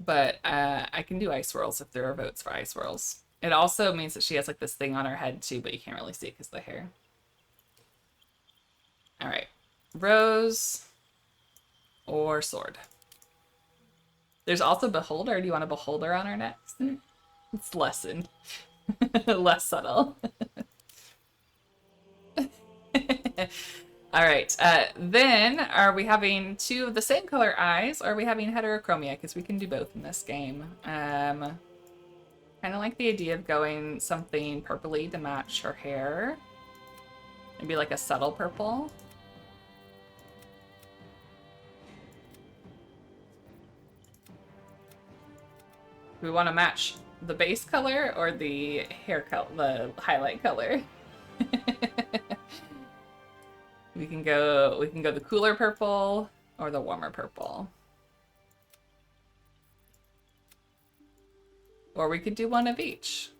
But I can do eye swirls if there are votes for eye swirls. It also means that she has like this thing on her head too, but you can't really see it because of the hair. All right. Rose or sword. There's also beholder. Do you want a beholder on her next? It's lessened. Less subtle. All right. Then are we having two of the same color eyes, or are we having heterochromia? Because we can do both in this game. Kind of like the idea of going something purpley to match her hair. Maybe like a subtle purple. Do we want to match the base color or the hair color, the highlight color? We can go the cooler purple or the warmer purple. Or we could do one of each.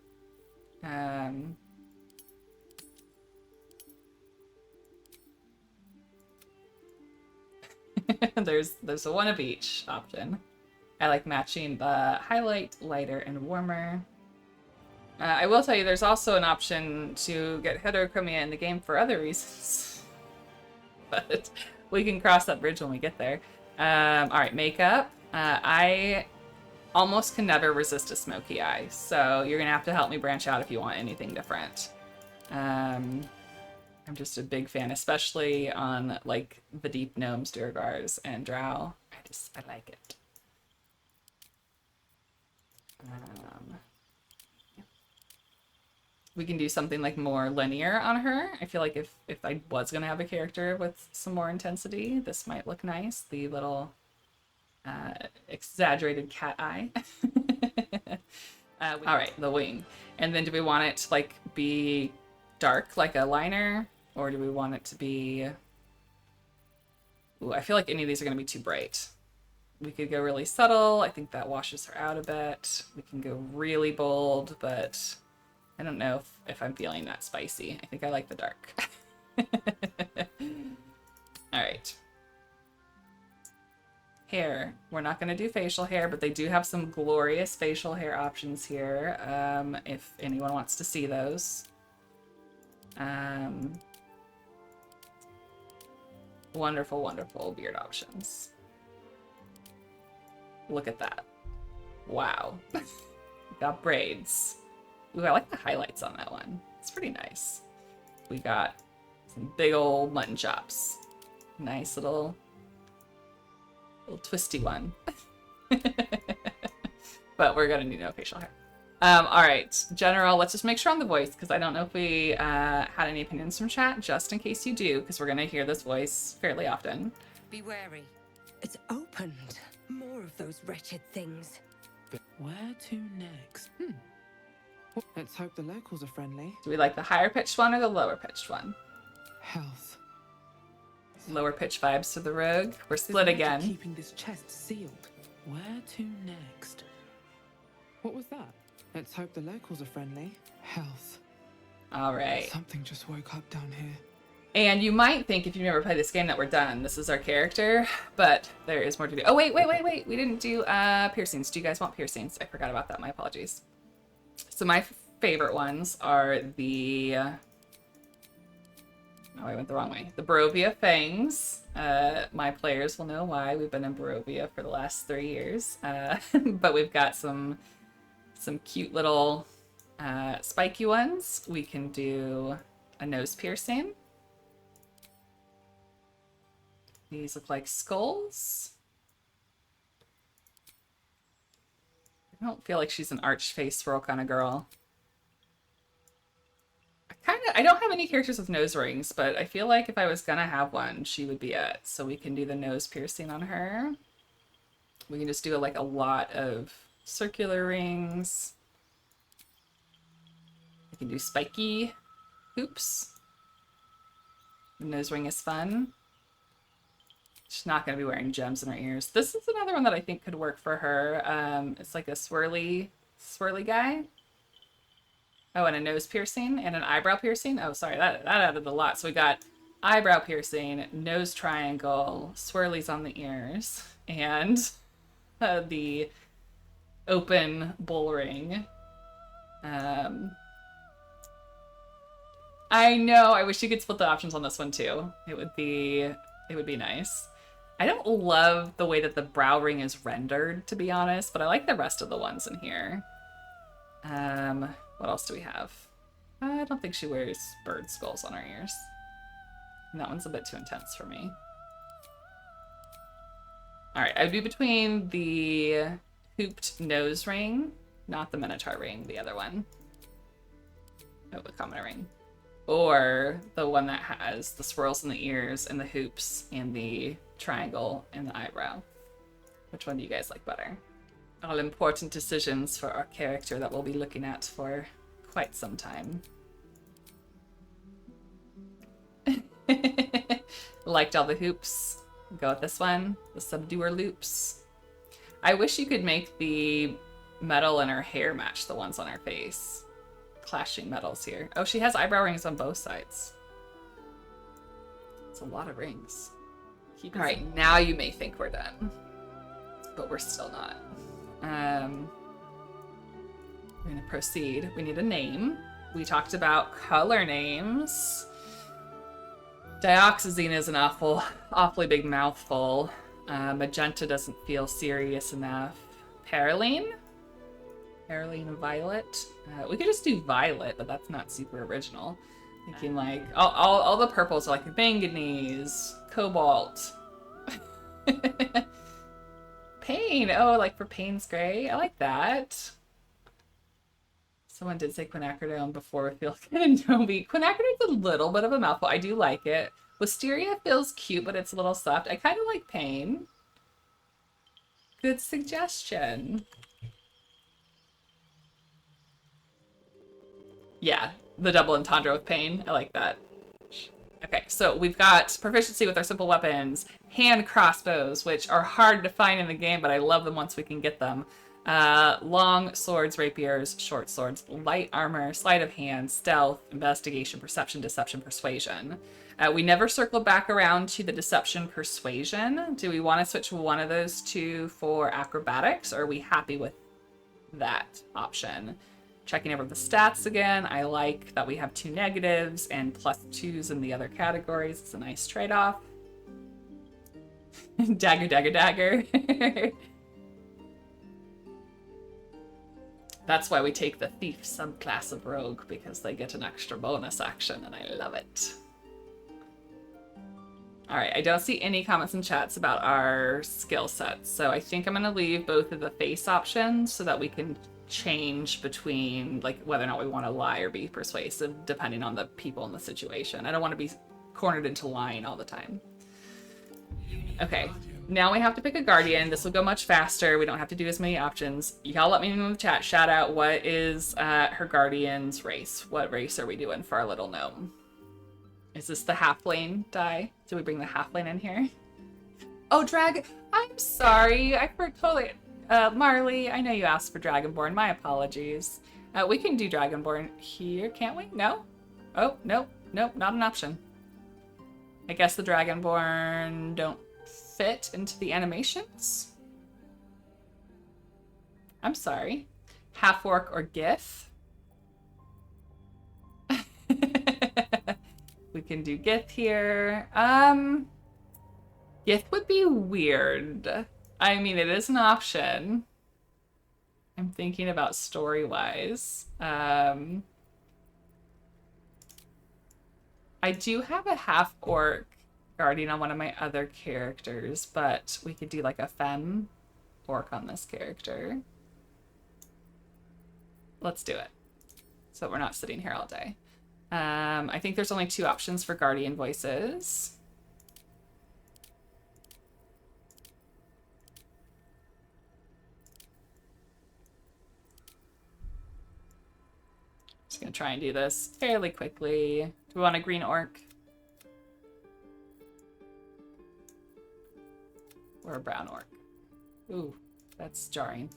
There's a one of each option. I like matching the highlight, lighter, and warmer. I will tell you there's also an option to get heterochromia in the game for other reasons. But we can cross that bridge when we get there. All right, makeup. I almost can never resist a smoky eye, so you're gonna have to help me branch out if you want anything different. I'm just a big fan, especially on like the deep gnomes, Durgars, and Drow. I like it. We can do something like more linear on her. I feel like if I was gonna have a character with some more intensity, this might look nice. The little exaggerated cat eye. All right, the wing. And then do we want it to like be dark like a liner, or do we want it to be... Ooh, I feel like any of these are gonna be too bright. We could go really subtle. I think that washes her out a bit. We can go really bold, but I don't know if I'm feeling that spicy. I think I like the dark. All right. Hair. We're not going to do facial hair, but they do have some glorious facial hair options here, if anyone wants to see those. Wonderful, wonderful beard options. Look at that. Wow. Got braids. Ooh, I like the highlights on that one. It's pretty nice. We got some big old mutton chops. Nice little twisty one. But we're gonna need no facial hair. All right, general, let's just make sure on the voice, because I don't know if we had any opinions from chat, just in case you do, because we're gonna hear this voice fairly often. Be wary. It's opened. More of those wretched things. Where to next? Let's hope the locals are friendly. Do we like the higher pitched one or the lower pitched one? Health. Lower pitch vibes to the rogue. We're split There's magic again. keeping this chest sealed. Where to next? What was that? Let's hope the locals are friendly. Health. All right. Something just woke up down here. And you might think, if you've never played this game, that we're done. This is our character, but there is more to do. Oh, wait. We didn't do piercings. Do you guys want piercings? I forgot about that. My apologies. So my favorite ones are the... Oh, I went the wrong way. The Barovia fangs. My players will know why. We've been in Barovia for the last 3 years. But we've got some cute little spiky ones. We can do a nose piercing. These look like skulls. I don't feel like she's an arch face swirl kind of girl. I kind of, I don't have any characters with nose rings, but I feel like if I was gonna have one, she would be it. So we can do the nose piercing on her. We can just do like a lot of circular rings. We can do spiky hoops. The nose ring is fun. She's not going to be wearing gems in her ears. This is another one that I think could work for her. It's like a swirly guy. Oh, and a nose piercing and an eyebrow piercing. Oh, sorry, that added a lot. So we got eyebrow piercing, nose triangle, swirlies on the ears, and the open bull ring. I know. I wish you could split the options on this one too. It would be nice. I don't love the way that the brow ring is rendered, to be honest, but I like the rest of the ones in here. What else do we have? I don't think she wears bird skulls on her ears. And that one's a bit too intense for me. All right, I'd be between the hooped nose ring, not the minotaur ring, the other one. Oh, the commoner ring. Or the one that has the swirls in the ears and the hoops and the triangle and the eyebrow. Which one do you guys like better? All important decisions for our character that we'll be looking at for quite some time. Liked all the hoops. Go with this one, the subduer loops. I wish you could make the metal in her hair match the ones on her face. Clashing metals here. Oh, she has eyebrow rings on both sides. It's a lot of rings. All right, now you may think we're done, but we're still not. We're gonna proceed. We need a name. We talked about color names. Dioxazine is an awfully big mouthful. Magenta doesn't feel serious enough. Paraline and violet. We could just do violet, but that's not super original. Thinking like all the purples are like manganese, cobalt. Payne. Oh, like for Payne's gray. I like that. Someone did say quinacridone before. I feel gnome. Quinacridone's a little bit of a mouthful. I do like it. Wisteria feels cute, but it's a little soft. I kind of like Payne. Good suggestion. Yeah, the double entendre with Payne. I like that. Okay, so we've got proficiency with our simple weapons, hand crossbows, which are hard to find in the game, but I love them once we can get them. Long swords, rapiers, short swords, light armor, sleight of hand, stealth, investigation, perception, deception, persuasion. We never circle back around to the deception persuasion. Do we want to switch one of those two for acrobatics, or are we happy with that option? Checking over the stats again. I like that we have 2 negatives and +2s in the other categories. It's a nice trade-off. Dagger, dagger, dagger. That's why we take the thief subclass of rogue, because they get an extra bonus action, and I love it. All right, I don't see any comments and chats about our skill sets, so I think I'm going to leave both of the face options so that we can change between like whether or not we want to lie or be persuasive depending on the people and the situation. I don't want to be cornered into lying all the time. Okay, now we have to pick a guardian. This will go much faster. We don't have to do as many options. Y'all let me know in the chat. Shout out what is her guardian's race. What race are we doing for our little gnome? Is this the halfling die? Did we bring the halfling in here? Oh, drag. I'm sorry. I totally. Marley, I know you asked for Dragonborn. My apologies. We can do Dragonborn here, can't we? No? Oh, nope. Nope, not an option. I guess the Dragonborn don't fit into the animations? I'm sorry. Half-orc or Gith? We can do Gith here. Gith would be weird. I mean, it is an option. I'm thinking about story-wise. I do have a half-orc guardian on one of my other characters, but we could do like a femme orc on this character. Let's do it. So we're not sitting here all day. I think there's only 2 options for Guardian voices. Just gonna try and do this fairly quickly. Do we want a green orc? Or a brown orc? Ooh, that's jarring.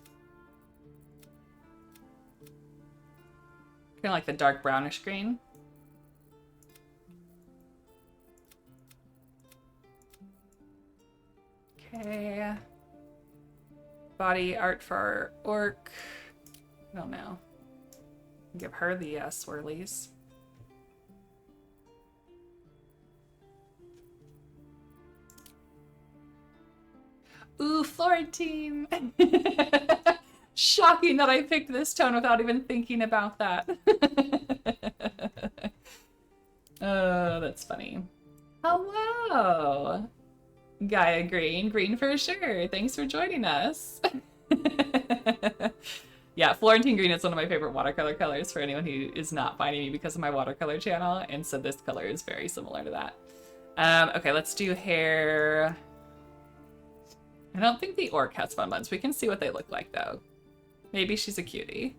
Kind of like the dark brownish green. Okay. Body art for our orc. I don't know. Give her the swirlies. Ooh, Florentine! Shocking that I picked this tone without even thinking about that. Oh, that's funny. Hello! Gaia Green. Green for sure. Thanks for joining us. Yeah, Florentine Green is one of my favorite watercolor colors for anyone who is not finding me because of my watercolor channel, and so this color is very similar to that. Okay, let's do hair. I don't think the orc has fun buns. We can see what they look like, though. Maybe she's a cutie.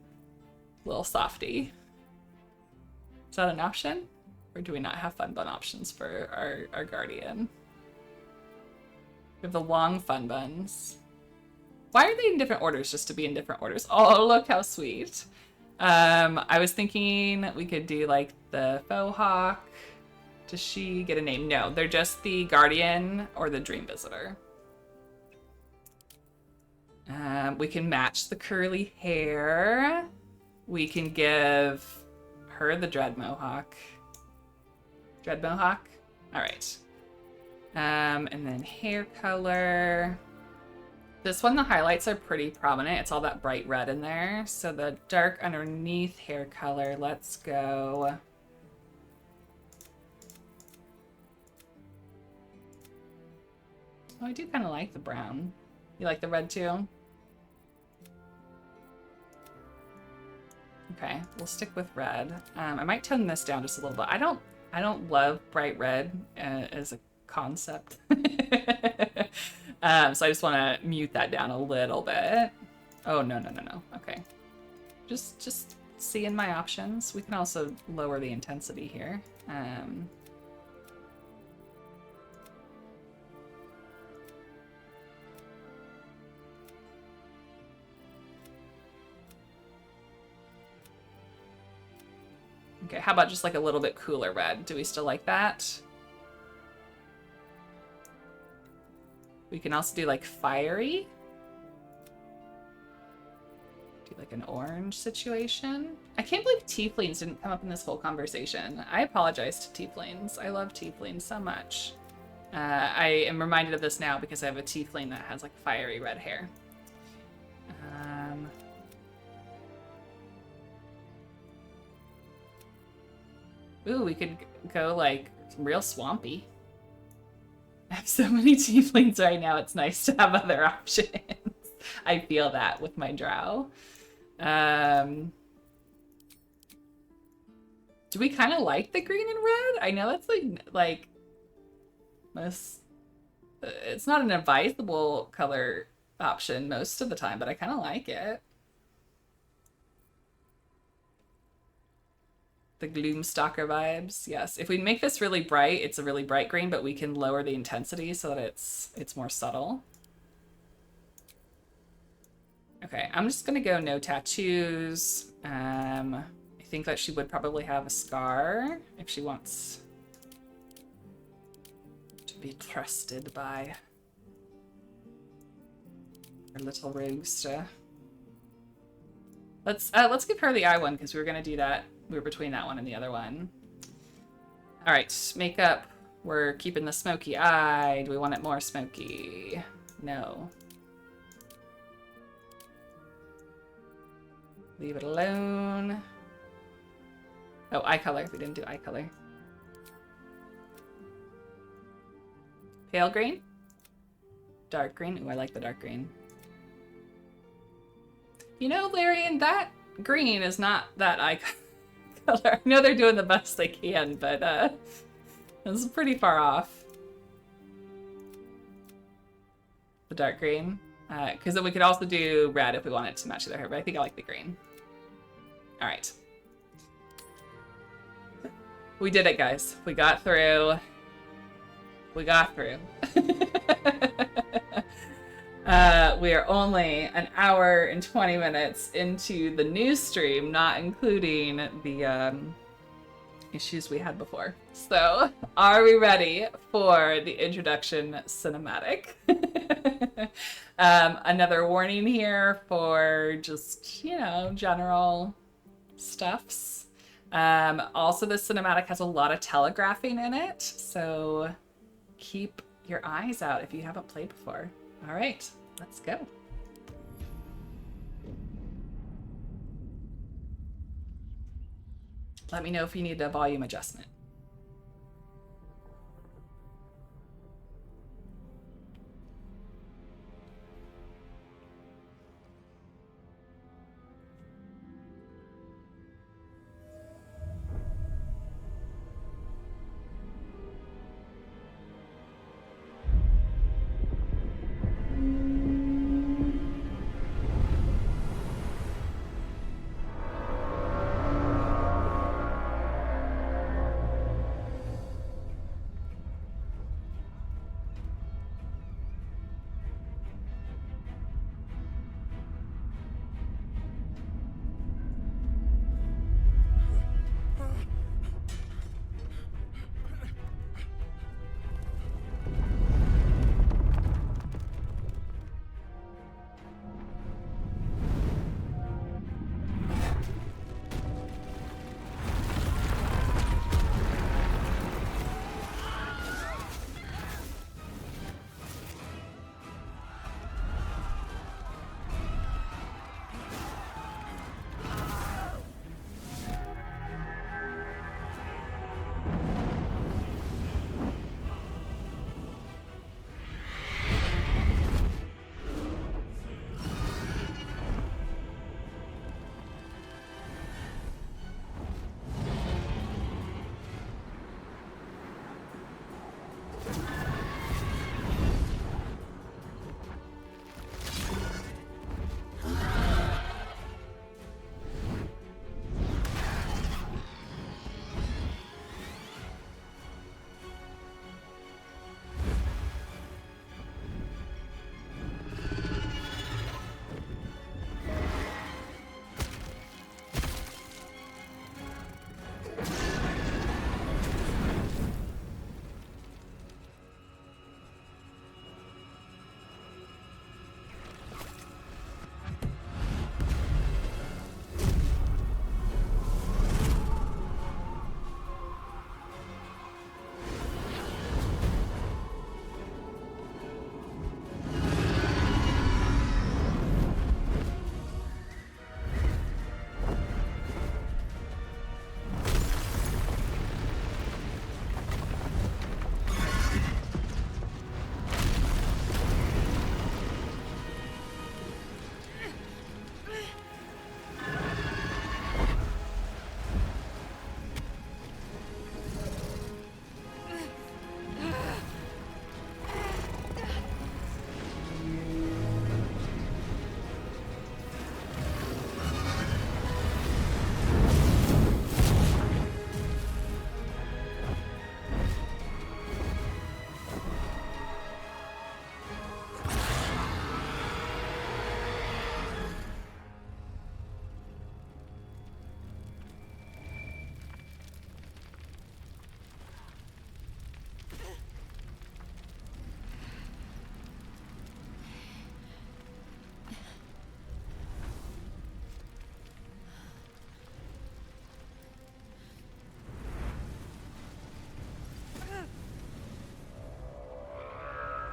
Little softy. Is that an option? Or do we not have fun bun options for our guardian? We have the long fun buns. Why are they in different orders just to be in different orders? Oh, look how sweet. I was thinking we could do like the faux hawk. Does she get a name? No, they're just the guardian or the dream visitor. We can match the curly hair. We can give her the dread mohawk. Dread mohawk? All right. And then hair color. This one, the highlights are pretty prominent. It's all that bright red in there. So the dark underneath hair color, let's go. Oh, I do kind of like the brown. You like the red too? Okay, we'll stick with red. I might tone this down just a little bit. I don't love bright red as a concept. So I just want to mute that down a little bit. Oh, no. Okay. Just seeing my options. We can also lower the intensity here. Okay, how about just like a little bit cooler red? Do we still like that? We can also do like fiery. Do like an orange situation. I can't believe tieflings didn't come up in this whole conversation. I apologize to tieflings. I love tieflings so much. I am reminded of this now because I have a tiefling that has like fiery red hair. Ooh, we could go like real swampy. I have so many tieflings right now, it's nice to have other options. I feel that with my drow. Do we kind of like the green and red? I know it's like most, it's not an advisable color option most of the time, but I kind of like it. The Gloomstalker vibes, yes. If we make this really bright, it's a really bright green, but we can lower the intensity so that it's more subtle. Okay, I'm just gonna go no tattoos. I think that she would probably have a scar if she wants to be trusted by her little roguester. Let's give her the eye one because we were gonna do that. We were between that one and the other one. All right, makeup. We're keeping the smoky eye. Do we want it more smoky? No. Leave it alone. Oh, eye color. We didn't do eye color. Pale green? Dark green? Ooh, I like the dark green. You know, Larry, and that green is not that eye color. I know they're doing the best they can, but it's pretty far off. The dark green. Because then we could also do red if we wanted to match their hair, but I think I like the green. All right. We did it, guys. We got through. We got through. We are only an hour and 20 minutes into the new stream, not including the issues we had before. So, are we ready for the introduction cinematic? Another warning here for just, you know, general stuffs. Also, the cinematic has a lot of telegraphing in it, so keep your eyes out if you haven't played before. All right, let's go. Let me know if you need a volume adjustment.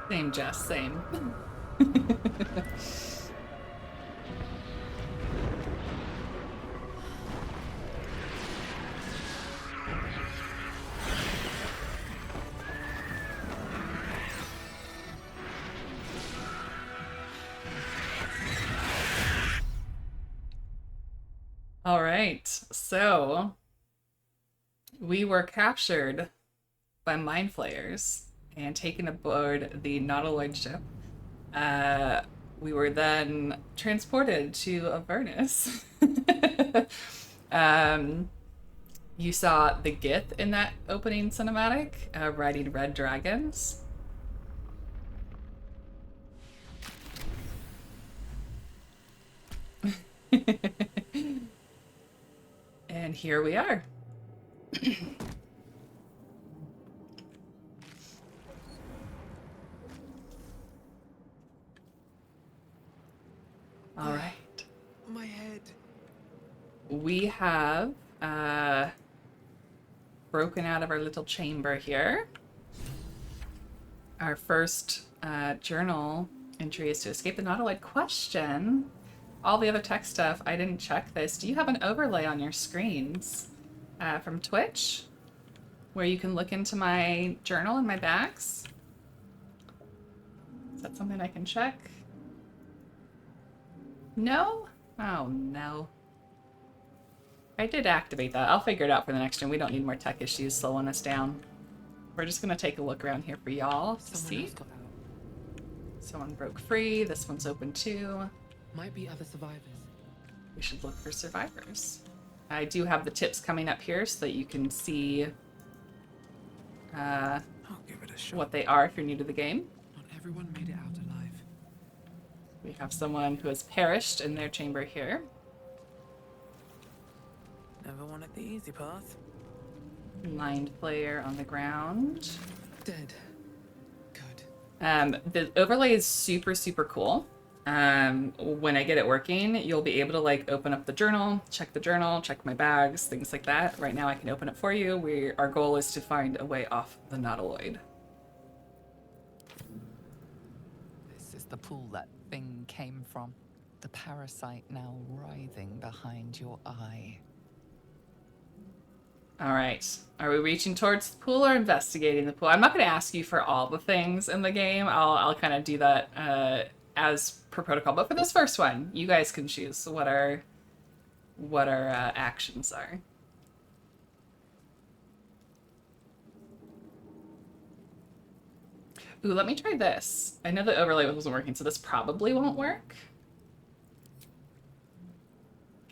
Same, Jess, same. All right, so We were captured by mind flayers and taken aboard the Nautiloid ship. We were then transported to Avernus. You saw the Gith in that opening cinematic, riding red dragons. And here we are. All right. My head. We have broken out of our little chamber here. Our first journal entry is to escape the Nautiloid. Question. All the other tech stuff, I didn't check this. Do you have an overlay on your screens from Twitch where you can look into my journal and my bags? Is that something I can check? No? Oh, no. I did activate that. I'll figure it out for the next one. We don't need more tech issues slowing us down. We're just going to take a look around here for y'all to see. Someone broke free. This one's open too. Might be other survivors. We should look for survivors. I do have the tips coming up here so that you can see I'll give it a shot. what they are if you're new to the game. Not everyone made it out alive. We have someone who has perished in their chamber here. Never wanted the easy path. Mind player on the ground. Dead. Good. The overlay is super, super cool. When I get it working, you'll be able to like open up the journal, check my bags, things like that. Right now I can open it for you. Our goal is to find a way off the Nautiloid. This is the pool that thing came from. The parasite now writhing behind your eye. All right. Are we reaching towards the pool or investigating the pool? I'm not going to ask you for all the things in the game. I'll kind of do that as per protocol. But for this first one, you guys can choose what our actions are. Ooh, let me try this. I know the overlay wasn't working, so this probably won't work.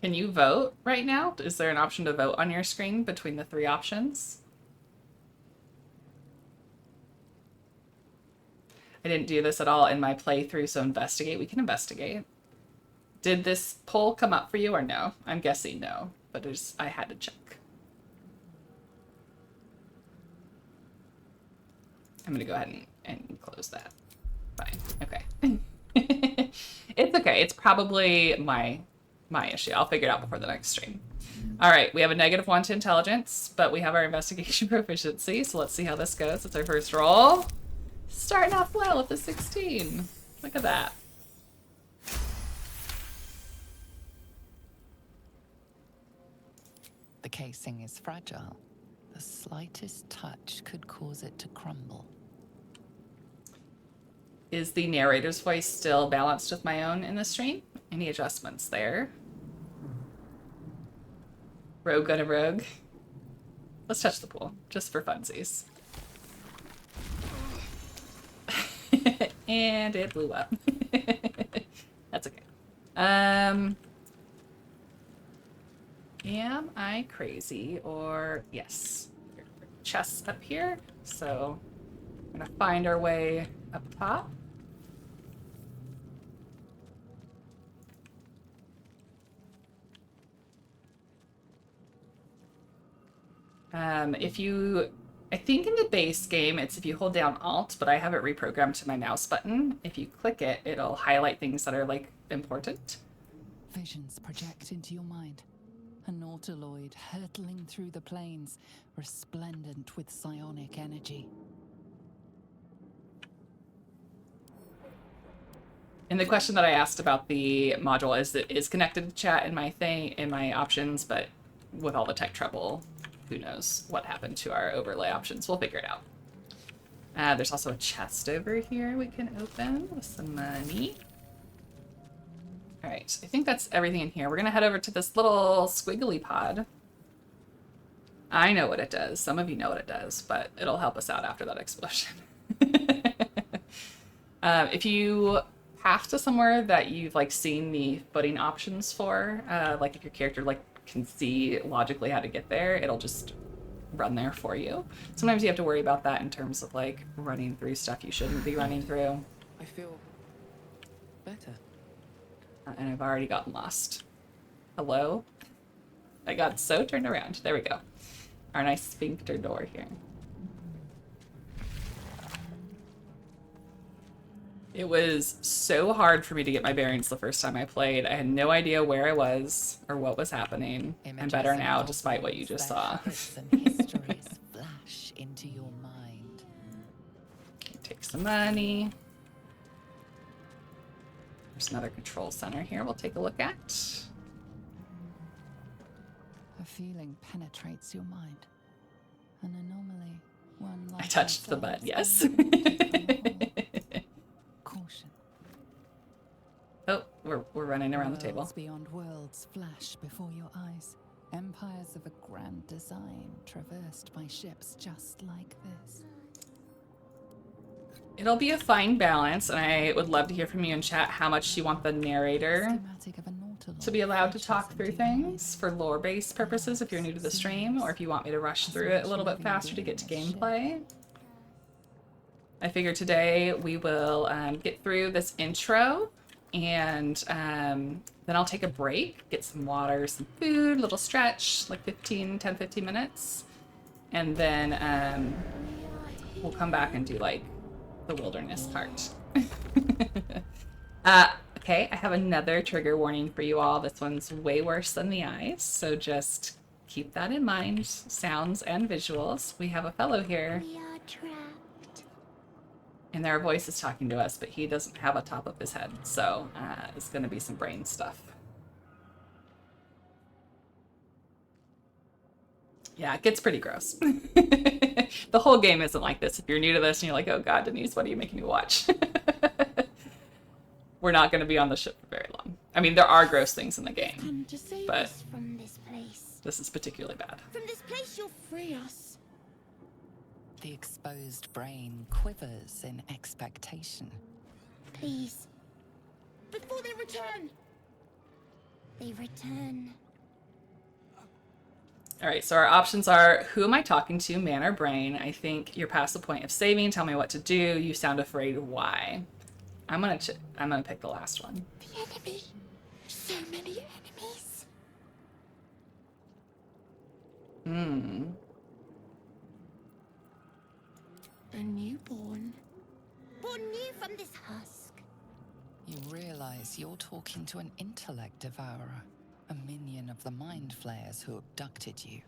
Can you vote right now? Is there an option to vote on your screen between the three options? I didn't do this at all in my playthrough, so investigate. We can investigate. Did this poll come up for you or no? I'm guessing no, but I had to check. I'm gonna go ahead and close that. Fine. Okay. It's okay. It's probably my issue. I'll figure it out before the next stream. All right, we have a -1 to intelligence, but we have our investigation proficiency, so let's see how this goes. It's our first roll. Starting off well with a 16. Look at that. The casing is fragile. The slightest touch could cause it to crumble. Is the narrator's voice still balanced with my own in the stream? Any adjustments there? Rogue got a rogue. Let's touch the pool, just for funsies. And it blew up. That's okay. Am I crazy or yes? Chests up here, so I'm gonna find our way up top. I think in the base game, it's if you hold down Alt, but I have it reprogrammed to my mouse button. If you click it, it'll highlight things that are, like, important. Visions project into your mind. A Nautiloid hurtling through the plains, resplendent with psionic energy. And the question that I asked about the module is connected to chat in my options, but with all the tech trouble, who knows what happened to our overlay options. We'll figure it out. There's also a chest over here we can open with some money. All right, I think that's everything in here. We're gonna head over to this little squiggly pod. I know what it does. Some of you know what it does, but it'll help us out after that explosion. If you path to somewhere that you've like seen the footing options for, like if your character like can see logically how to get there, it'll just run there for you. Sometimes you have to worry about that in terms of like running through stuff you shouldn't be running through. I feel better. And I've already gotten lost. Hello? I got so turned around. There we go. Our nice sphincter door here. It was so hard for me to get my bearings the first time I played. I had no idea where I was or what was happening. I'm better now, despite what you just saw. Histories flash into your mind. Take some money. There's another control center here we'll take a look at. A feeling penetrates your mind. An anomaly, one like I touched the ourselves, butt, yes. Caution. Oh, we're running around the table. Worlds beyond worlds flash before your eyes. Empires of a grand design traversed by ships just like this. It'll be a fine balance, and I would love to hear from you in chat how much you want the narrator Schematic of a Nautiloid to be allowed to flashes talk through into your mind. things for lore-based purposes if you're new to the stream, or if you want me to rush through it a little bit faster to get to gameplay. I figure today we will get through this intro, and then I'll take a break, get some water, some food, a little stretch, like 10, 15 minutes, and then we'll come back and do like the wilderness part. Okay, I have another trigger warning for you all. This one's way worse than the eyes, so just keep that in mind. Sounds and visuals. We have a fellow here, We are trapped. and their voice is talking to us, but he doesn't have a top of his head, so it's going to be some brain stuff. Yeah, it gets pretty gross. The whole game isn't like this. If you're new to this and you're like, oh god, Denise, what are you making me watch? We're not going to be on the ship for very long. I mean, there are gross things in the game, Come to save but us from this place. this is particularly bad. From this place, you'll free us. The exposed brain quivers in expectation. Please. Before they return. They return. All right, so our options are, who am I talking to, man or brain? I think you're past the point of saving. Tell me what to do. You sound afraid. Why? I'm gonna pick the last one. The enemy. So many enemies. A newborn. Born new from this husk. You realize you're talking to an intellect devourer, a minion of the mind flayers who abducted you.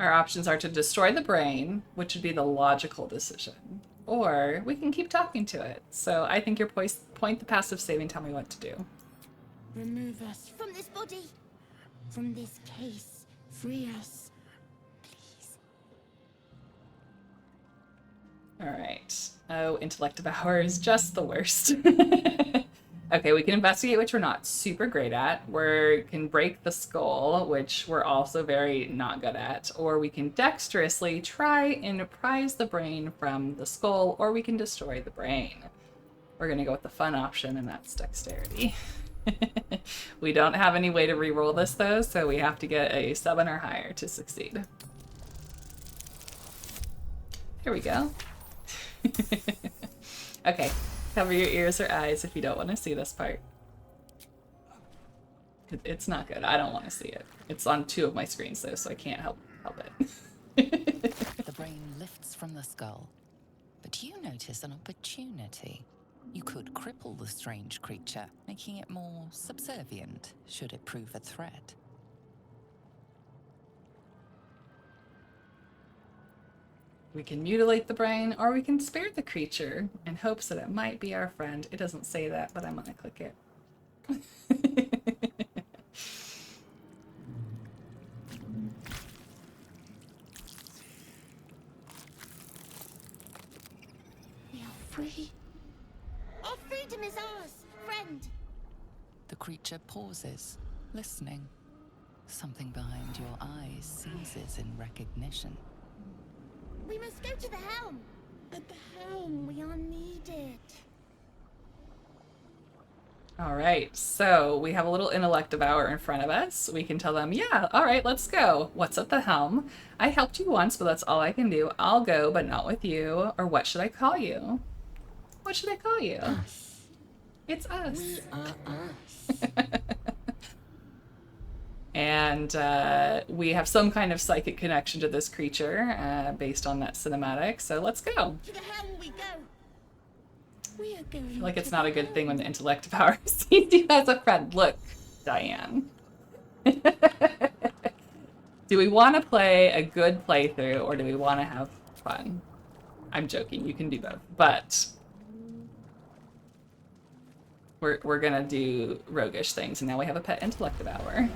Our options are to destroy the brain, which would be the logical decision, or we can keep talking to it. So I think your point the passive saving, tell me what to do. Remove us from this body. From this case. Free us. Please. All right. Oh, intellect devour is just the worst. Okay, we can investigate, which we're not super great at. We can break the skull, which we're also very not good at. Or we can dexterously try and prise the brain from the skull, or we can destroy the brain. We're gonna go with the fun option, and that's dexterity. We don't have any way to re-roll this though, so we have to get a 7 or higher to succeed. Here we go. Okay, cover your ears or eyes if you don't want to see this part. It's not good. I don't want to see it. It's on 2 of my screens though, so I can't help it. The brain lifts from the skull, but you notice an opportunity. You could cripple the strange creature, making it more subservient should it prove a threat. We can mutilate the brain, or we can spare the creature in hopes that it might be our friend. It doesn't say that, but I'm gonna click it. We are free. Our freedom is ours, friend. creature pauses, listening. Something behind your eyes seizes in recognition. We must go to the helm. At the helm, we are needed. All right, so we have a little intellect devour in front of us. We can tell them, yeah, all right, let's go. What's at the helm? I helped you once, but that's all I can do. I'll go, but not with you. Or what should I call you? What should I call you? Us. It's us. We are us. And we have some kind of psychic connection to this creature based on that cinematic. So let's go. To the helm we go. We are going. I feel like it's to not the a good thing when the helm. intellect devour sees you as a friend. Look, Diane. Do we want to play a good playthrough or do we want to have fun? I'm joking. You can do both, but we're gonna do roguish things, and now we have a pet intellect devour.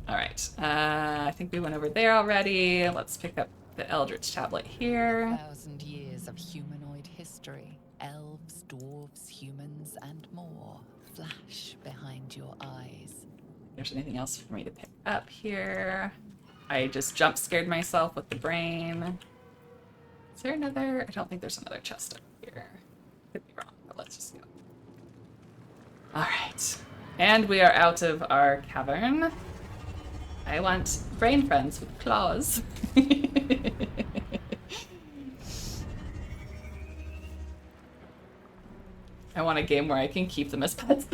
All right. I think we went over there already. Let's pick up the Eldritch tablet here. 1,000 years of humanoid history. Elves, dwarves, humans, and more flash behind your eyes. If there's anything else for me to pick up here. I just jump scared myself with the brain. Is there another? I don't think there's another chest up here. Could be wrong, but let's just go. All right. And we are out of our cavern. I want brain friends with claws. I want a game where I can keep them as pets.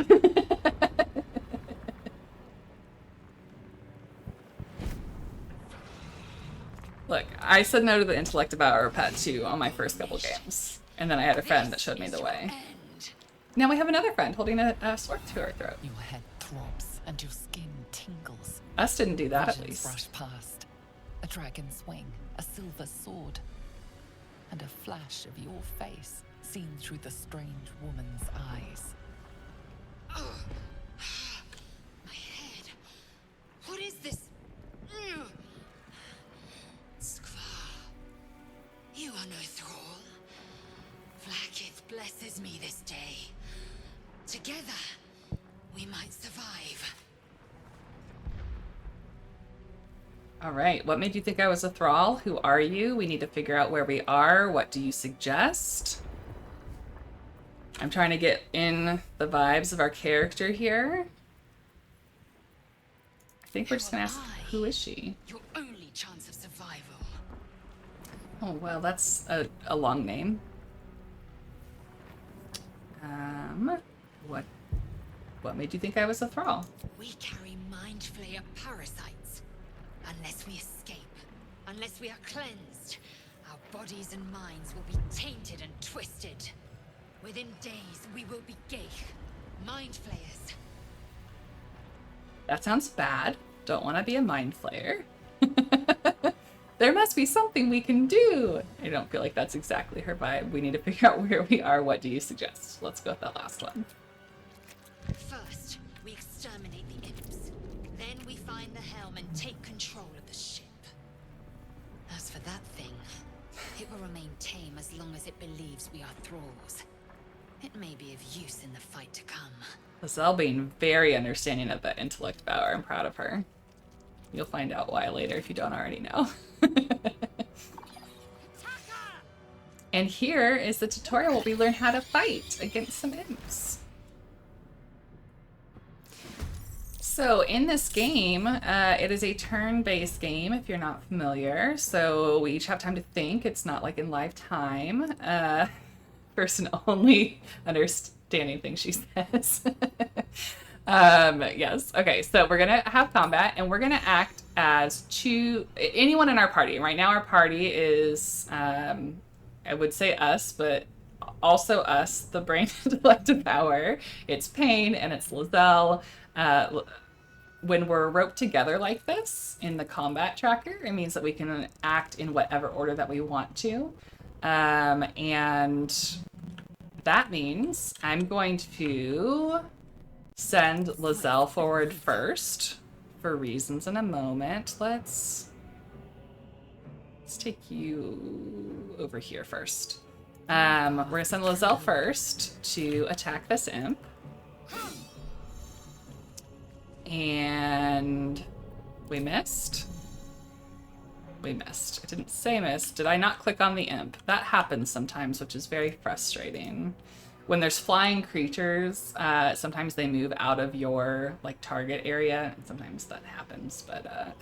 Look, I said no to the intellect devour pet too on my first couple games. And then I had a friend that showed me the way. Now we have another friend holding a sword to her throat. Your head throbs and your skin tingles. Us didn't do that, at Visions least. rush past. A dragon's wing, a silver sword, and a flash of your face seen through the strange woman's eyes. My head. What is this? Skvar. You are no thrall. Vlaakith blesses me this day. Together, we might survive. All right, what made you think I was a thrall? Who are you? We need to figure out where we are. What do you suggest? I'm trying to get in the vibes of our character here. I think we're just gonna ask, who is she? Your only chance of survival. Oh, well, that's a long name. What made you think I was a thrall? We carry mind flayer parasites. Unless we escape, unless we are cleansed, our bodies and minds will be tainted and twisted. Within days, we will be Geich, mind flayers. That sounds bad. Don't want to be a mind flayer. There must be something we can do. I don't feel like that's exactly her vibe. We need to figure out where we are. What do you suggest? Let's go with that last one. First, we exterminate the imps. Then we find the helm and take control of the ship. As for that thing, it will remain tame as long as it believes we are thralls. It may be of use in the fight to come. Lizelle being very understanding of that intellect power. I'm proud of her. You'll find out why later if you don't already know. And here is the tutorial where we learn how to fight against some imps. So in this game, it is a turn-based game if you're not familiar. So we each have time to think. It's not like in live time. Person only understanding things she says. Yes. Okay. So we're going to have combat and we're going to act as anyone in our party. Right now our party is, I would say us, but also us, the brain intellect devour. It's Payne and it's Lizelle. When we're roped together like this in the combat tracker, it means that we can act in whatever order that we want to. And that means I'm going to send Lizelle forward first for reasons in a moment. Let's take you over here first. We're gonna send Lizelle first to attack this imp. And we missed. We missed. It didn't say miss. Did I not click on the imp? That happens sometimes, which is very frustrating. When there's flying creatures, sometimes they move out of your like target area, and sometimes that happens. But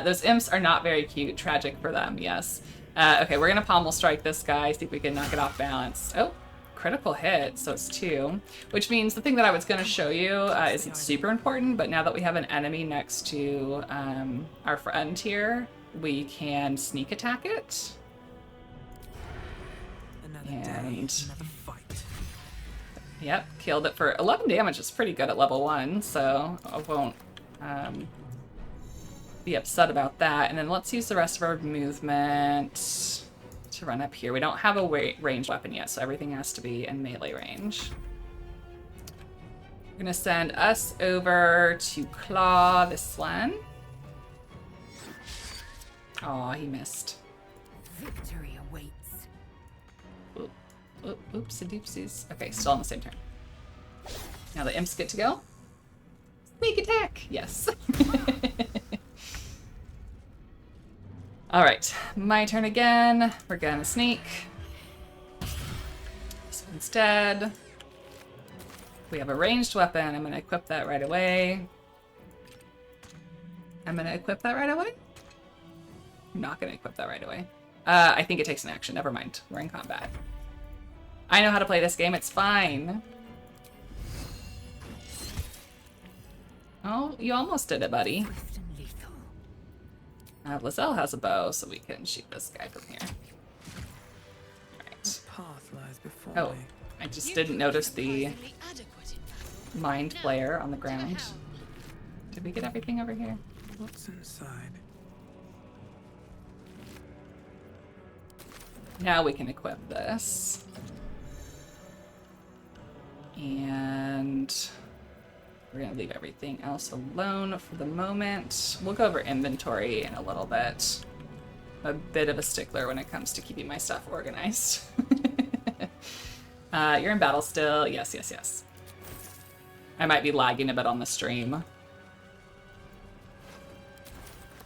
those imps are not very cute. Tragic for them, yes. Okay, we're gonna pommel strike this guy. See if we can knock it off balance. Oh, critical hit, so it's 2, which means the thing that I was gonna show you isn't super important. But now that we have an enemy next to our friend here, we can sneak attack it. And yep, killed it for 11 damage. Is pretty good at level 1, so I won't be upset about that. And then let's use the rest of our movement to run up here. We don't have a ranged weapon yet, so everything has to be in melee range. We're gonna send us over to claw this one. Oh, he missed. Victory awaits. Oopsie doopsies. Okay, still on the same turn. Now the imps get to go. Sneak attack! Yes. Alright, my turn again. We're gonna sneak. This one's dead. We have a ranged weapon. I'm gonna equip that right away. I'm not gonna equip that right away. I think it takes an action. Never mind. We're in combat. I know how to play this game. It's fine. Oh, you almost did it, buddy. Lizelle has a bow, so we can shoot this guy from here. Alright. Path lies before Oh, me. I just didn't notice the mind flayer on the ground. Did we get everything over here? What's inside? Now we can equip this. And we're gonna leave everything else alone for the moment. We'll go over inventory in a little bit. I'm a bit of a stickler when it comes to keeping my stuff organized. You're in battle still. Yes, yes, yes. I might be lagging a bit on the stream.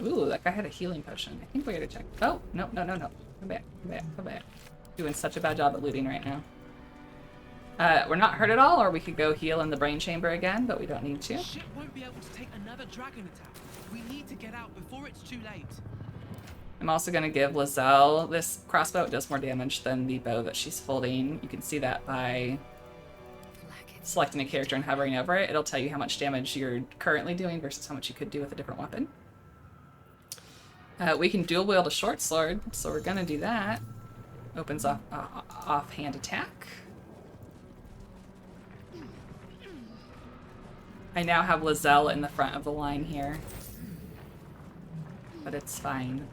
Ooh, that guy had a healing potion. I think we gotta check. Oh, no, no, no, no. Come back, come back, come back. Doing such a bad job at looting right now. We're not hurt at all, or we could go heal in the brain chamber again, but we don't need to. Ship won't be able to take another dragon attack. We need to get out before it's too late. I'm also going to give Lizelle this crossbow. It does more damage than the bow that she's holding. You can see that by selecting a character and hovering over it. It'll tell you how much damage you're currently doing versus how much you could do with a different weapon. We can dual wield a short sword, so we're going to do that. Opens up offhand attack. I now have Lizelle in the front of the line here. But it's fine.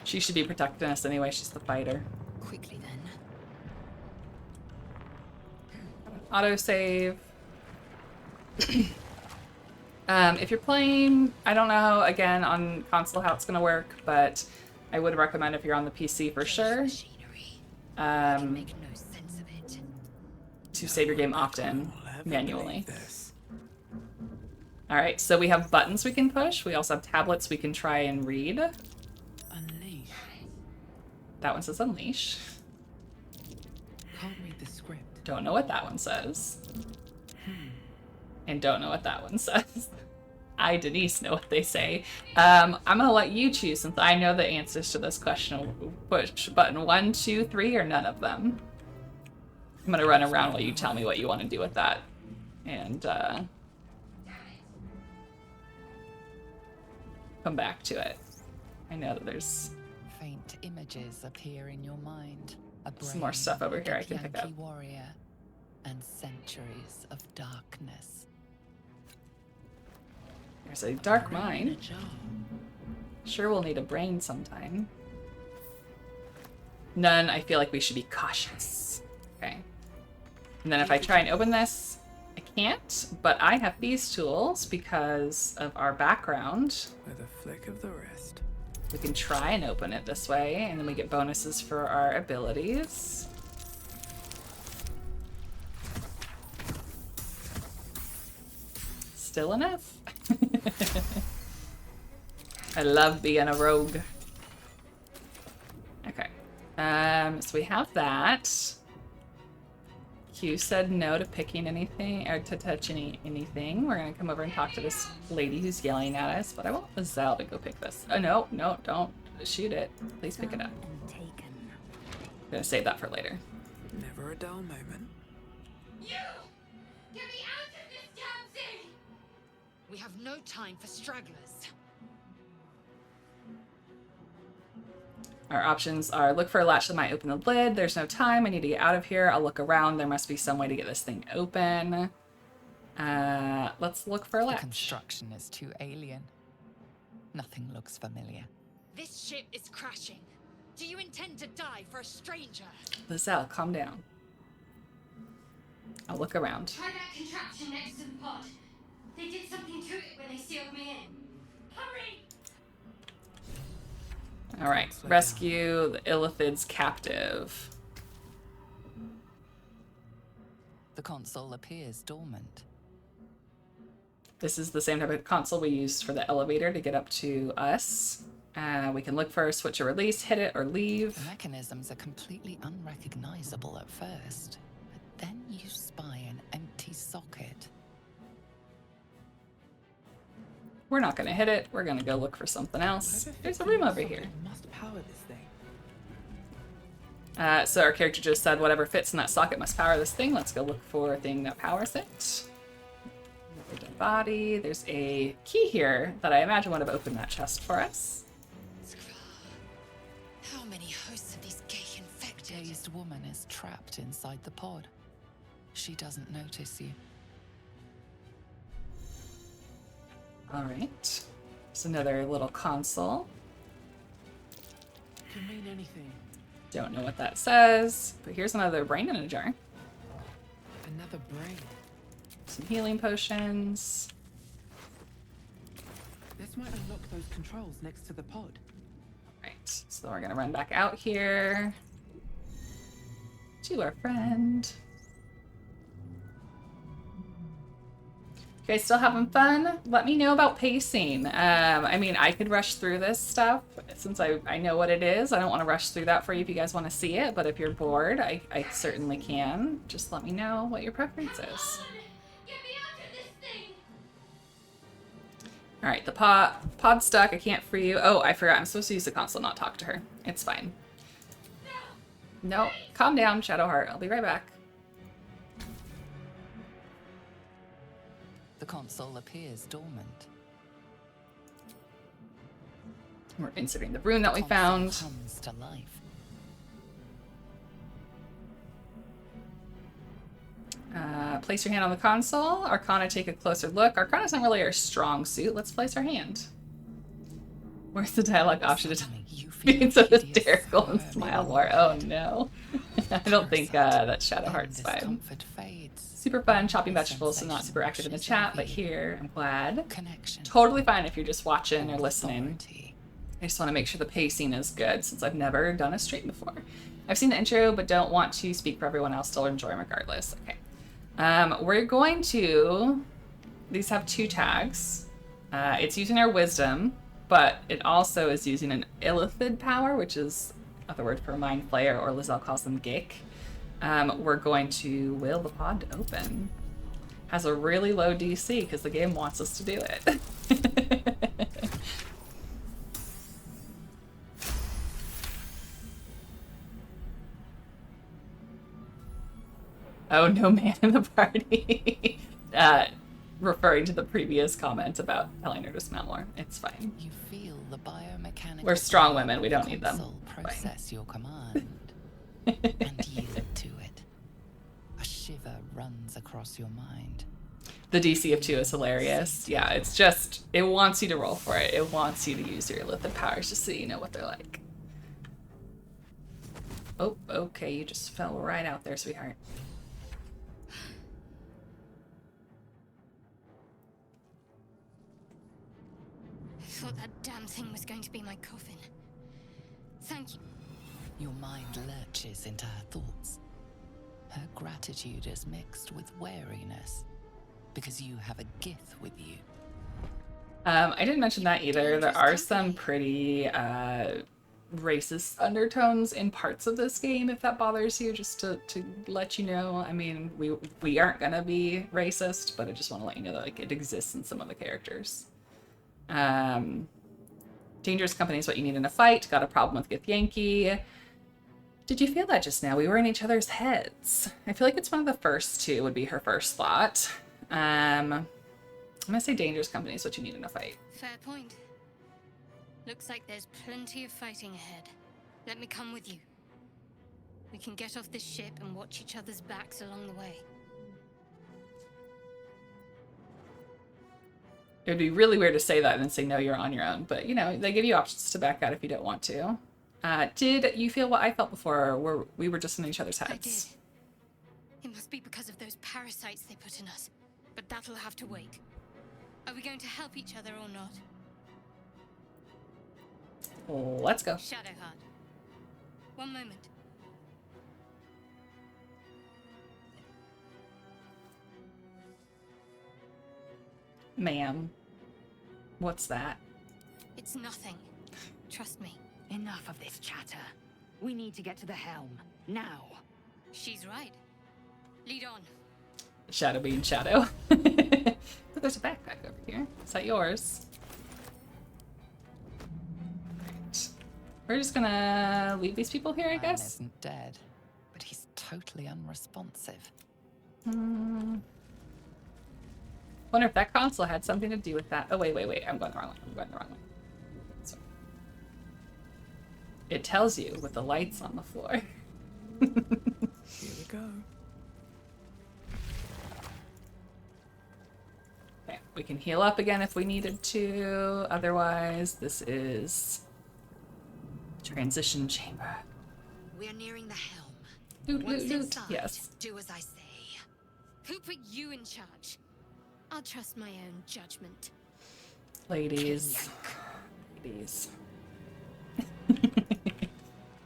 She should be protecting us anyway, she's the fighter. Quickly then. Autosave. If you're playing, I don't know, again, on console how it's going to work, but I would recommend if you're on the PC for sure, Make no sense of it. to save your game often, manually. Alright, so we have buttons we can push. We also have tablets we can try and read. Unleash. That one says unleash. Can't read the script. Don't know what that one says. And don't know what that one says. I, Denise, know what they say. I'm gonna let you choose since I know the answers to this question. Push button 1, 2, 3, or none of them. I'm gonna run around while you tell me what you want to do with that. And come back to it. I know that there's Faint images appear in your mind. some more stuff over here I can pick up. Warrior and centuries of darkness. There's a dark mine. Sure, we'll need a brain sometime. None, I feel like we should be cautious. Okay. And then if I try and open this, I can't, but I have these tools because of our background. With a flick of the wrist. We can try and open it this way, and then we get bonuses for our abilities. Still enough. I love being a rogue. Okay. So we have that. Q said no to picking anything, or to touching anything. We're gonna come over and talk to this lady who's yelling at us, but I want Lizelle to go pick this. Oh, no, no, don't shoot it. Please pick it up. Taken. I'm gonna save that for later. Never a dull moment. You! Get me out of this damn thing! We have no time for stragglers. Our options are look for a latch that might open the lid. There's no time. I need to get out of here. I'll look around. There must be some way to get this thing open. Let's look for a The latch. construction is too alien. Nothing looks familiar. This ship is crashing. Do you intend to die for a stranger? Lizelle, calm down. I'll look around. Try that contraption next to the pod. They did something to it when they sealed me in. Hurry! All right, rescue the Illithid's captive. The console appears dormant. This is the same type of console we used for the elevator to get up to us. We can look for a switch or release, hit it or leave. The mechanisms are completely unrecognizable at first, but then you spy an empty socket. We're not gonna hit it. We're gonna go look for something else. There's a room over here. Must power this thing. So our character just said whatever fits in that socket must power this thing. Let's go look for a thing that powers it. Another dead body. There's a key here that I imagine would have opened that chest for us. How many hosts of these gay A infected? dazed woman is trapped inside the pod. She doesn't notice you. All right. There's another little console. Could mean anything. Don't know what that says, but here's another brain in a jar. Another brain. Some healing potions. This might unlock those controls next to the pod. Right, so we're gonna run back out here to our friend. You guys still having fun? Let me know about pacing. I mean, I could rush through this stuff since I know what it is. I don't want to rush through that for you if you guys want to see it, but if you're bored, I certainly can. Just let me know what your preference is. Get me out of this thing! All right, the pod's stuck. I can't free you. Oh, I forgot. I'm supposed to use the console, not talk to her. It's fine. No, calm down, Shadowheart. I'll be right back. The console appears dormant. We're inserting the rune that we Console found. comes to life. Place your hand on the console. Arcana, take a closer look. Arcana's not really our strong suit. Let's place our hand. Where's the dialogue option to Suddenly, you being feel so hideous hysterical and squirming. smile more? Oh no. I don't think that's Then Shadowheart's vibe. discomfort fades. Super fun chopping vegetables, so not super active in the chat, but here, I'm glad. Connection. Totally fine if you're just watching or listening. Authority. I just want to make sure the pacing is good since I've never done a stream before. I've seen the intro, but don't want to speak for everyone else. Still enjoy them regardless. Okay. We're going to... These have 2 tags. It's using our wisdom, but it also is using an illithid power, which is another word for mind flayer, or Lizelle calls them gick. We're going to will the pod to open. Has a really low DC because the game wants us to do it. Oh, no man in the party. Referring to the previous comment about telling her to smell more. It's fine. You feel the biomechanical. We're strong power women, we of don't the need them. console Fine. Process your command and yield to it. A shiver runs across your mind. The DC of 2 is hilarious. Yeah, it's just, it wants you to roll for it. It wants you to use your illithid powers just so you know what they're like. Oh, okay, you just fell right out there, sweetheart. thought that damn thing was going to be my coffin. Thank you. Your mind lurches into her thoughts. Her gratitude is mixed with wariness, because you have a gith with you. I didn't mention that either. There are some pretty racist undertones in parts of this game, if that bothers you, just to let you know. I mean, we aren't gonna be racist, but I just want to let you know that like it exists in some of the characters. Dangerous company is what you need in a fight. Got a problem with Gith Yankee. Did you feel that just now? We were in each other's heads. I feel like it's one of the first two would be her first thought. I'm gonna say dangerous company is what you need in a fight. Fair point. Looks like there's plenty of fighting ahead. Let me come with you. We can get off this ship and watch each other's backs along the way. It would be really weird to say that and then say, no, you're on your own. But, you know, they give you options to back out if you don't want to. Did you feel what I felt before, or we were just in each other's I did. heads? It must be because of those parasites they put in us. But that'll have to wait. Are we going to help each other or not? Let's go. Shadowheart. One moment. Ma'am. What's that? It's nothing. Trust me. Enough of this chatter. We need to get to the helm. Now. She's right. Lead on. Shadow being Shadow. But there's a backpack over here. Is that yours? Right. We're just gonna leave these people here, I Man guess. isn't dead, but he's totally unresponsive. Wonder if that console had something to do with that. Oh, wait. I'm going the wrong way. Sorry. It tells you with the lights on the floor. Here we go. Okay, we can heal up again if we needed to. Otherwise, this is transition chamber. We're nearing the helm. Loot, Once loot, loot. inside, Yes. do as I say. Who put you in charge? I'll trust my own judgment. Ladies.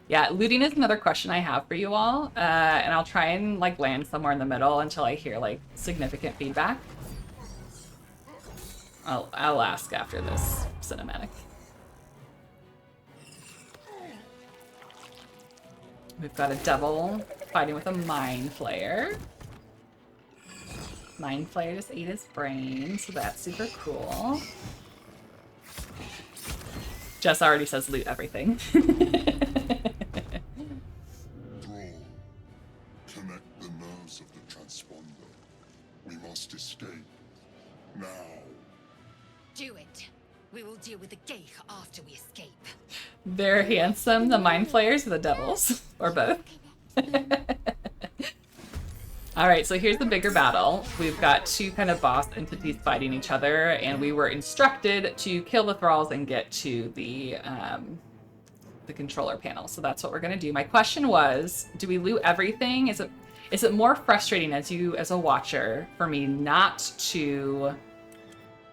Yeah, looting is another question I have for you all. And I'll try and like land somewhere in the middle until I hear like significant feedback. I'll ask after this cinematic. We've got a devil fighting with a mind flayer. Mind flayer just ate his brain, so that's super cool. Jess already says loot everything. Thrall, connect the nerves of the transponder. We must escape. Now. Do it. We will deal with the Geich after we escape. They're handsome, the mind flayers or the devils, or both. Alright, so here's the bigger battle. We've got two kind of boss entities fighting each other, and we were instructed to kill the thralls and get to the controller panel. So that's what we're gonna do. My question was, do we loot everything? Is it more frustrating as a watcher for me not to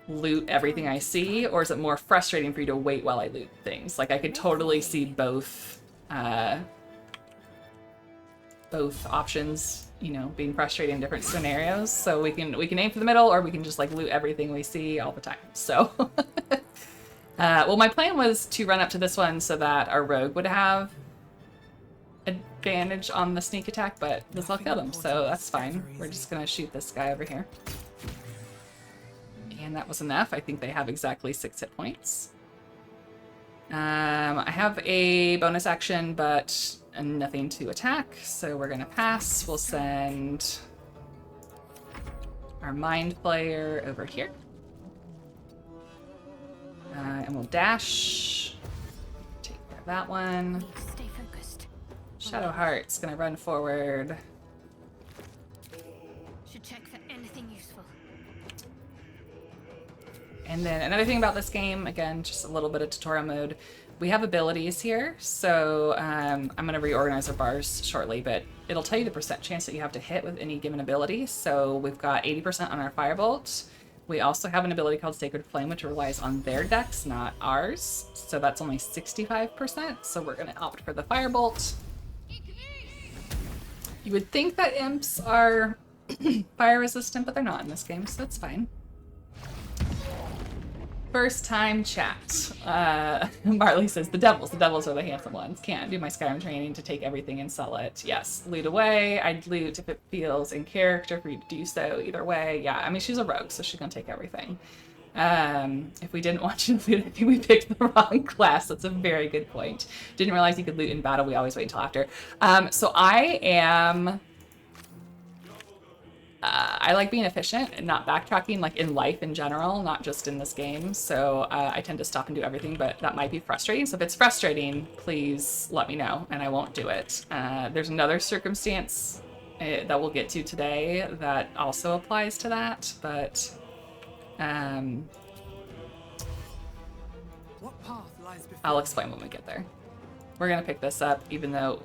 loot everything I see, or is it more frustrating for you to wait while I loot things? Like I could totally see both options, you know, being frustrating in different scenarios. So we can aim for the middle, or we can just like loot everything we see all the time. So well, my plan was to run up to this one so that our rogue would have advantage on the sneak attack, but this all killed him, so that's fine. We're just gonna shoot this guy over here. And that was enough. I think they have exactly 6 hit points. I have a bonus action, but nothing to attack, so we're gonna pass. We'll send our mind flayer over here. And we'll dash. Take care of that one. Stay focused. Shadowheart's gonna run forward. Should check for anything useful. And then another thing about this game, again, just a little bit of tutorial mode. We have abilities here, so I'm going to reorganize our bars shortly, but it'll tell you the % chance that you have to hit with any given ability. So we've got 80% on our Firebolt, We also have an ability called Sacred Flame, which relies on their dex, not ours. So that's only 65%, so we're going to opt for the Firebolt. You would think that imps are fire resistant, but they're not in this game, so that's fine. First time chat. Marley says, the devils are the handsome ones. Can't do my Skyrim training to take everything and sell it. Yes, loot away. I'd loot if it feels in character for you to do so. Either way, yeah. I mean, she's a rogue, so she's gonna take everything. If we didn't want you to loot, I think we picked the wrong class. That's a very good point. Didn't realize you could loot in battle. We always wait until after. So I am... I like being efficient and not backtracking, like in life in general, not just in this game. So I tend to stop and do everything, but that might be frustrating. So if it's frustrating, please let me know and I won't do it. There's another circumstance that we'll get to today that also applies to that, but What path lies before I'll explain when we get there. We're gonna pick this up, even though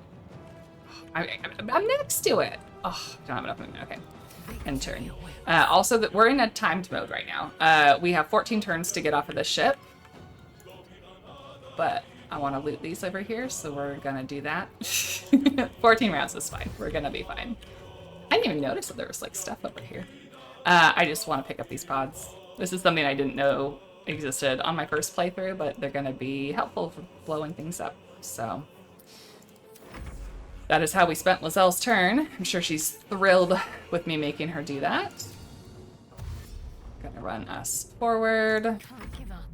I'm next to it. Oh, don't have enough movement. Okay. And turn. Also, that we're in a timed mode right now. We have 14 turns to get off of the ship, but I want to loot these over here, so we're gonna do that. 14 rounds is fine. We're gonna be fine. I didn't even notice that there was like stuff over here. I just want to pick up these pods. This is something I didn't know existed on my first playthrough, but they're gonna be helpful for blowing things up. So. That is how we spent Lazelle's turn. I'm sure she's thrilled with me making her do that. Gonna run us forward. Can't give up.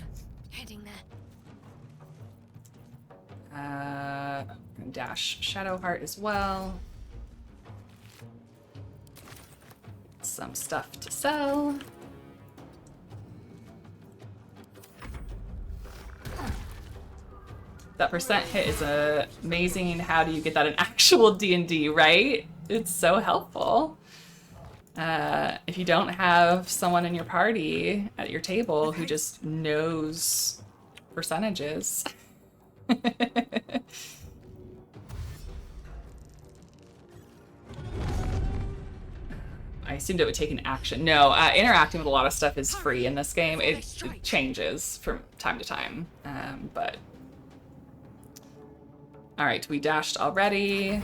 Heading there. Gonna dash Shadowheart as well. Some stuff to sell. That percent hit is amazing. How do you get that in actual D&D, right? It's so helpful. If you don't have someone in your party at your table who just knows percentages. I assumed it would take an action. No, interacting with a lot of stuff is free in this game. It changes from time to time, but... All right, we dashed already.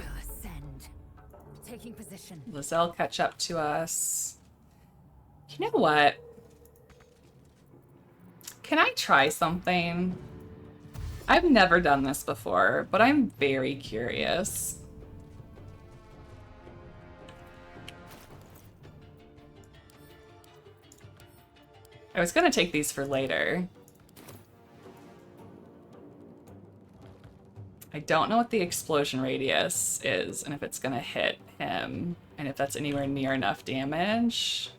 Taking position. Lazelle catch up to us. You know what? Can I try something? I've never done this before, but I'm very curious. I was gonna take these for later. I don't know what the explosion radius is and if it's gonna hit him and if that's anywhere near enough damage.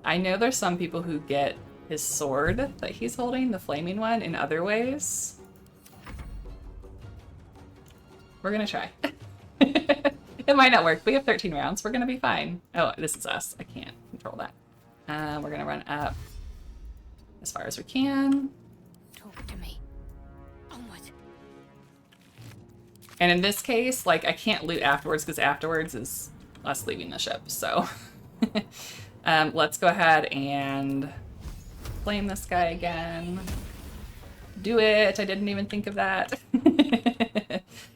I know there's some people who get his sword that he's holding, the flaming one, in other ways. We're gonna try. It might not work. We have 13 rounds. We're gonna be fine. Oh, this is us. I can't control that. We're gonna run up as far as we can. Talk to me. Onward. And in this case, like, I can't loot afterwards because afterwards is us leaving the ship. So let's go ahead and flame this guy again. Do it. I didn't even think of that.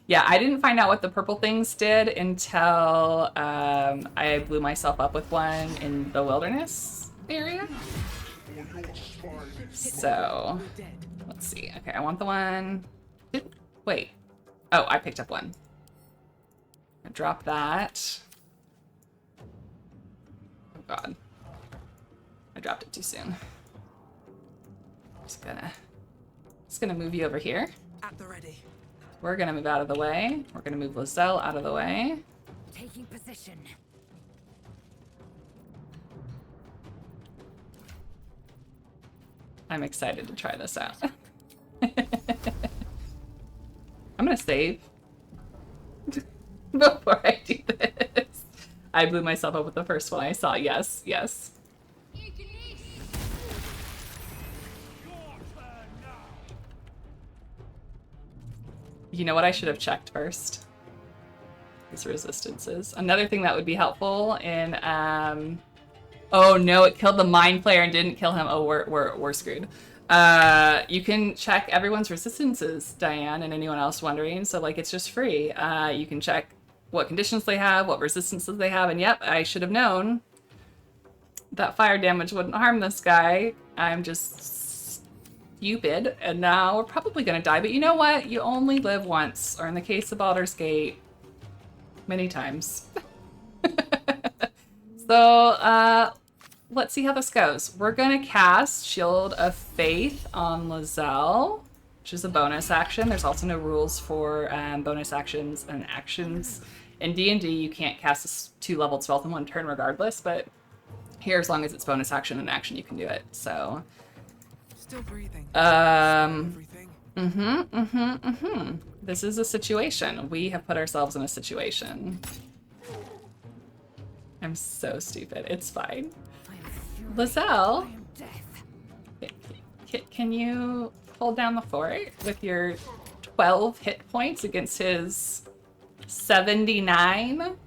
Yeah, I didn't find out what the purple things did until I blew myself up with one in the wilderness area. So, let's see. Okay, I want the one. Wait. Oh, I picked up one. I'll drop that. Oh god. I dropped it too soon. Just gonna move you over here. At the ready. We're gonna move out of the way. We're gonna move Lazelle out of the way. Taking position. I'm excited to try this out. I'm gonna save before I do this. I blew myself up with the first one I saw. Yes, yes. You know what I should have checked first? his resistances. Another thing that would be helpful in oh no, it killed the mind player and didn't kill him. Oh, we're screwed. You can check everyone's resistances, Diane, and anyone else wondering. So like it's just free. You can check what conditions they have, what resistances they have, and yep, I should have known that fire damage wouldn't harm this guy. I'm just stupid, and now we're probably gonna die. But you know what? You only live once, or in the case of Baldur's Gate, many times. So, let's see how this goes. We're gonna cast Shield of Faith on Lizelle, which is a bonus action. There's also no rules for bonus actions and actions. In D&D, you can't cast a 2-leveled spell in one turn regardless, but here, as long as it's bonus action and action, you can do it. So, Still breathing. This is a situation. We have put ourselves in a situation. I'm so stupid. It's fine. Lizelle, can you hold down the fort with your 12 hit points against his 79?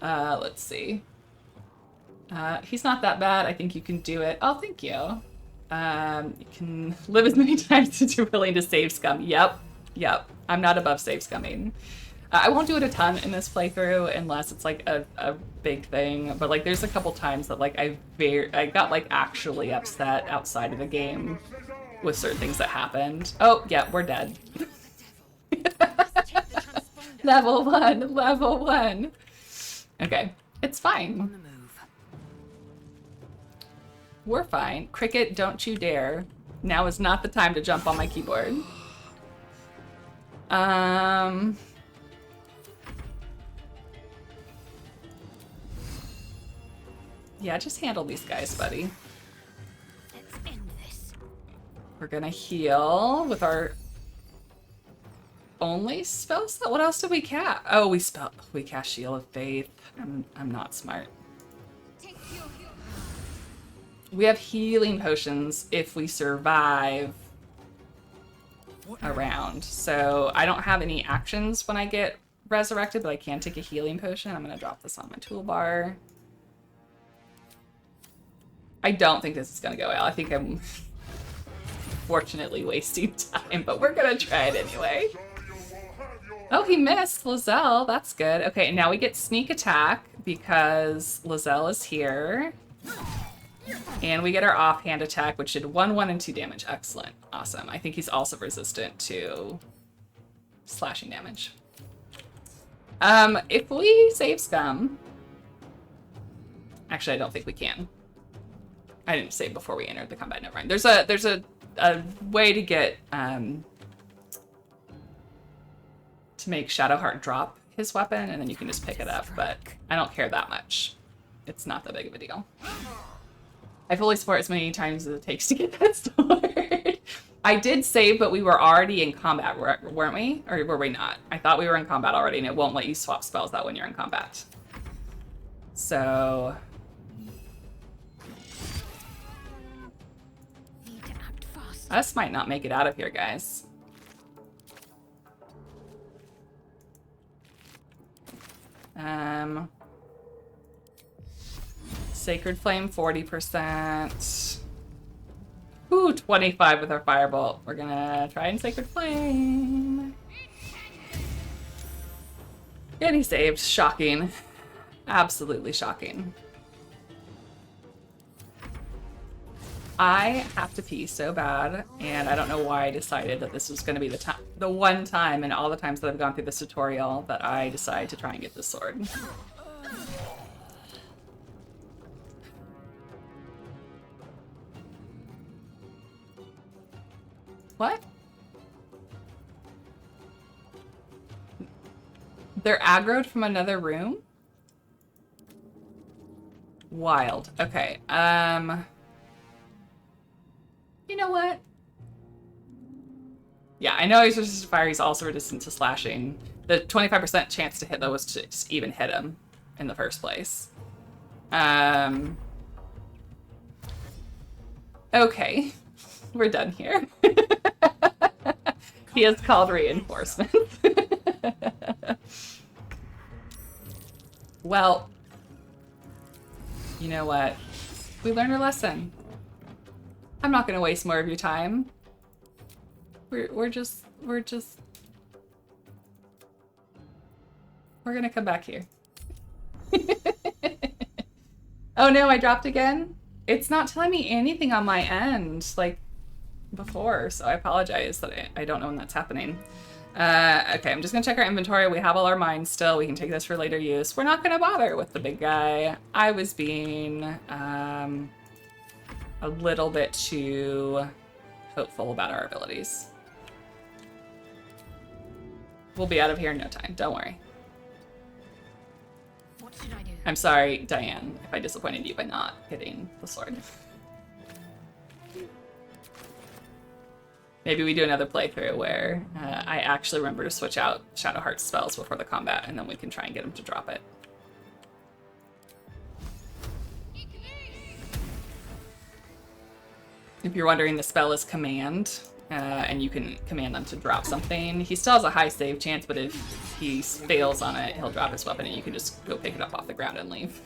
Let's see. He's not that bad. I think you can do it. Oh, thank you. You can live as many times as you're willing to save scum. Yep. I'm not above save scumming. I won't do it a ton in this playthrough unless it's like a big thing. But like, there's a couple times that like I got like actually upset outside of the game with certain things that happened. Oh yeah, we're dead. Level 1. Okay, it's fine. We're fine. Cricket, don't you dare. Now is not the time to jump on my keyboard. Yeah, just handle these guys, buddy. Let's end this. We're gonna heal with our only spell slot. What else did we cast? Oh, we cast Shield of Faith. I'm not smart. We have healing potions if we survive a round. So I don't have any actions when I get resurrected, but I can take a healing potion. I'm gonna drop this on my toolbar. I don't think this is gonna go well. I think I'm fortunately wasting time, but we're gonna try it anyway. Oh, he missed Lizelle. That's good. Okay, and now we get sneak attack because Lizelle is here. And we get our offhand attack, which did 1, 1, and 2 damage. Excellent. Awesome. I think he's also resistant to slashing damage. If we save scum... Actually, I don't think we can. I didn't save before we entered the combat. Never mind. There's a way to get... to make Shadowheart drop his weapon, and then you can just pick it up, but I don't care that much. It's not that big of a deal. I fully support as many times as it takes to get that sword. I did save, but we were already in combat, weren't we? Or were we not? I thought we were in combat already, and it won't let you swap spells that when you're in combat. So... Need to act fast. us might not make it out of here, guys. Sacred Flame, 40%. Ooh, 25 with our Firebolt. We're gonna try and Sacred Flame. And he saved. Shocking. Absolutely shocking. I have to pee so bad, and I don't know why I decided that this was going to be the one time in all the times that I've gone through this tutorial that I decide to try and get this sword. What? They're aggroed from another room? Wild. Okay, you know what? Yeah, I know he's resistant to fire. He's also resistant to slashing. The 25% chance to hit, though, was to just even hit him in the first place. Okay. We're done here. He is called reinforcements. Well, you know what? We learned our lesson. I'm not gonna waste more of your time. We're gonna come back here. Oh no, I dropped again? It's not telling me anything on my end, like before, so I apologize that I don't know when that's happening. Okay, I'm just gonna check our inventory. We have all our mines still. We can take this for later use. We're not gonna bother with the big guy. I was being a little bit too hopeful about our abilities. We'll be out of here in no time, don't worry. What should I do? I'm sorry, Diane, if I disappointed you by not hitting the sword. Maybe we do another playthrough where I actually remember to switch out Shadowheart's spells before the combat, and then we can try and get him to drop it. If you're wondering, the spell is command, and you can command them to drop something. He still has a high save chance, but if he fails on it, he'll drop his weapon, and you can just go pick it up off the ground and leave.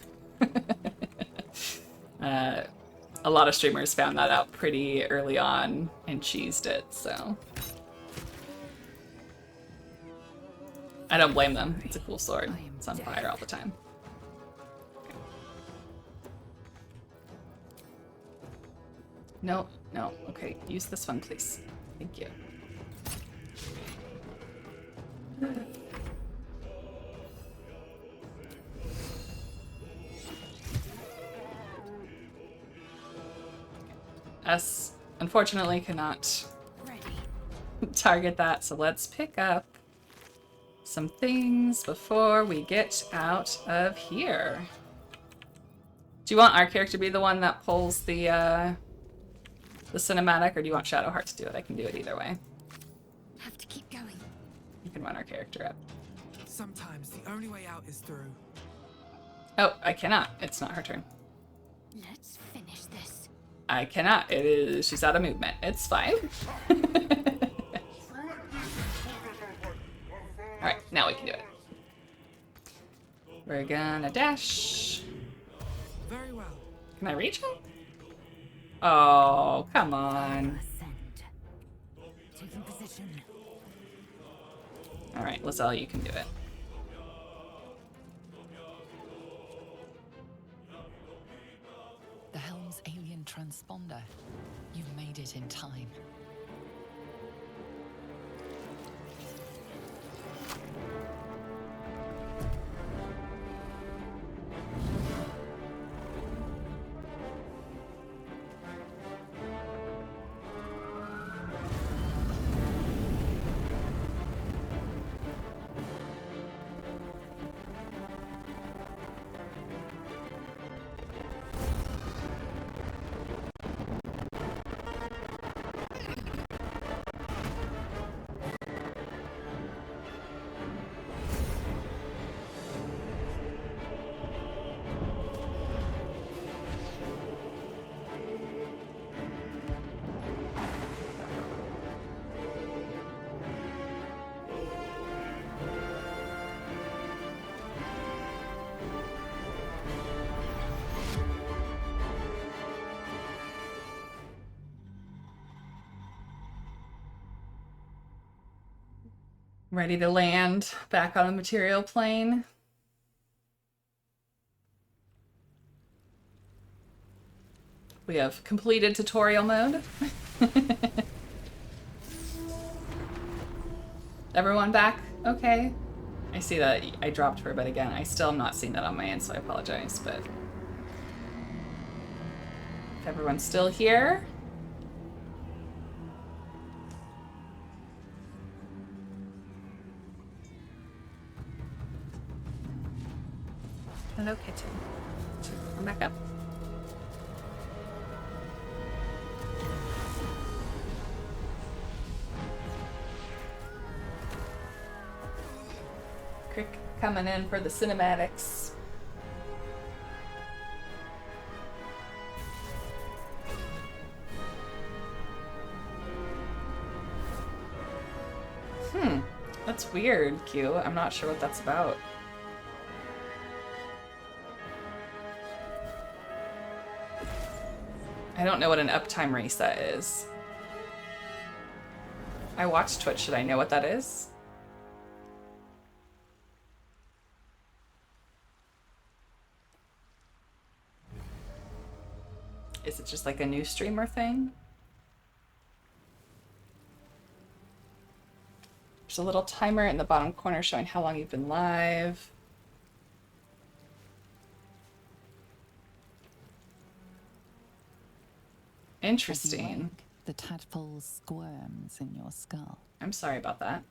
A lot of streamers found that out pretty early on and cheesed it, so. I don't blame them. It's a cool sword. It's on fire all the time. No, no. Okay, use this one, please. Thank you. Us, unfortunately, cannot target that, so let's pick up some things before we get out of here. Do you want our character to be the one that pulls the cinematic, or do you want Shadowheart to do it? I can do it either way. Have to keep going. You can run our character up. Sometimes the only way out is through. Oh, I cannot. It's not her turn. Let's finish this. I cannot. It is. She's out of movement. It's fine. Alright, now we can do it. We're gonna dash. Very well. Can I reach him? Oh, come on. Taking position. Alright, Lizelle, you can do it. The helm's alien transponder. You've made it in time. Ready to land back on the material plane. We have completed tutorial mode. Everyone back? Okay. I see that I dropped her, but again, I still am not seeing that on my end, so I apologize, but if everyone's still here. Hello, kitten. Come back up. Crick coming in for the cinematics. That's weird, Q. I'm not sure what that's about. I don't know what an uptime reset is. I watch Twitch. Should I know what that is? Is it just like a new streamer thing? There's a little timer in the bottom corner showing how long you've been live. Interesting. The tadpole squirms in your skull. I'm sorry about that.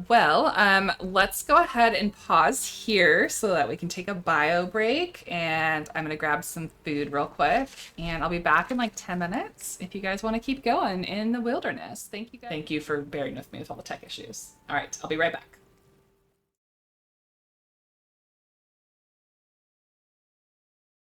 Well, let's go ahead and pause here so that we can take a bio break, and I'm gonna grab some food real quick, and I'll be back in like 10 minutes if you guys want to keep going in the wilderness. Thank you guys. Thank you for bearing with me with all the tech issues. All right, I'll be right back.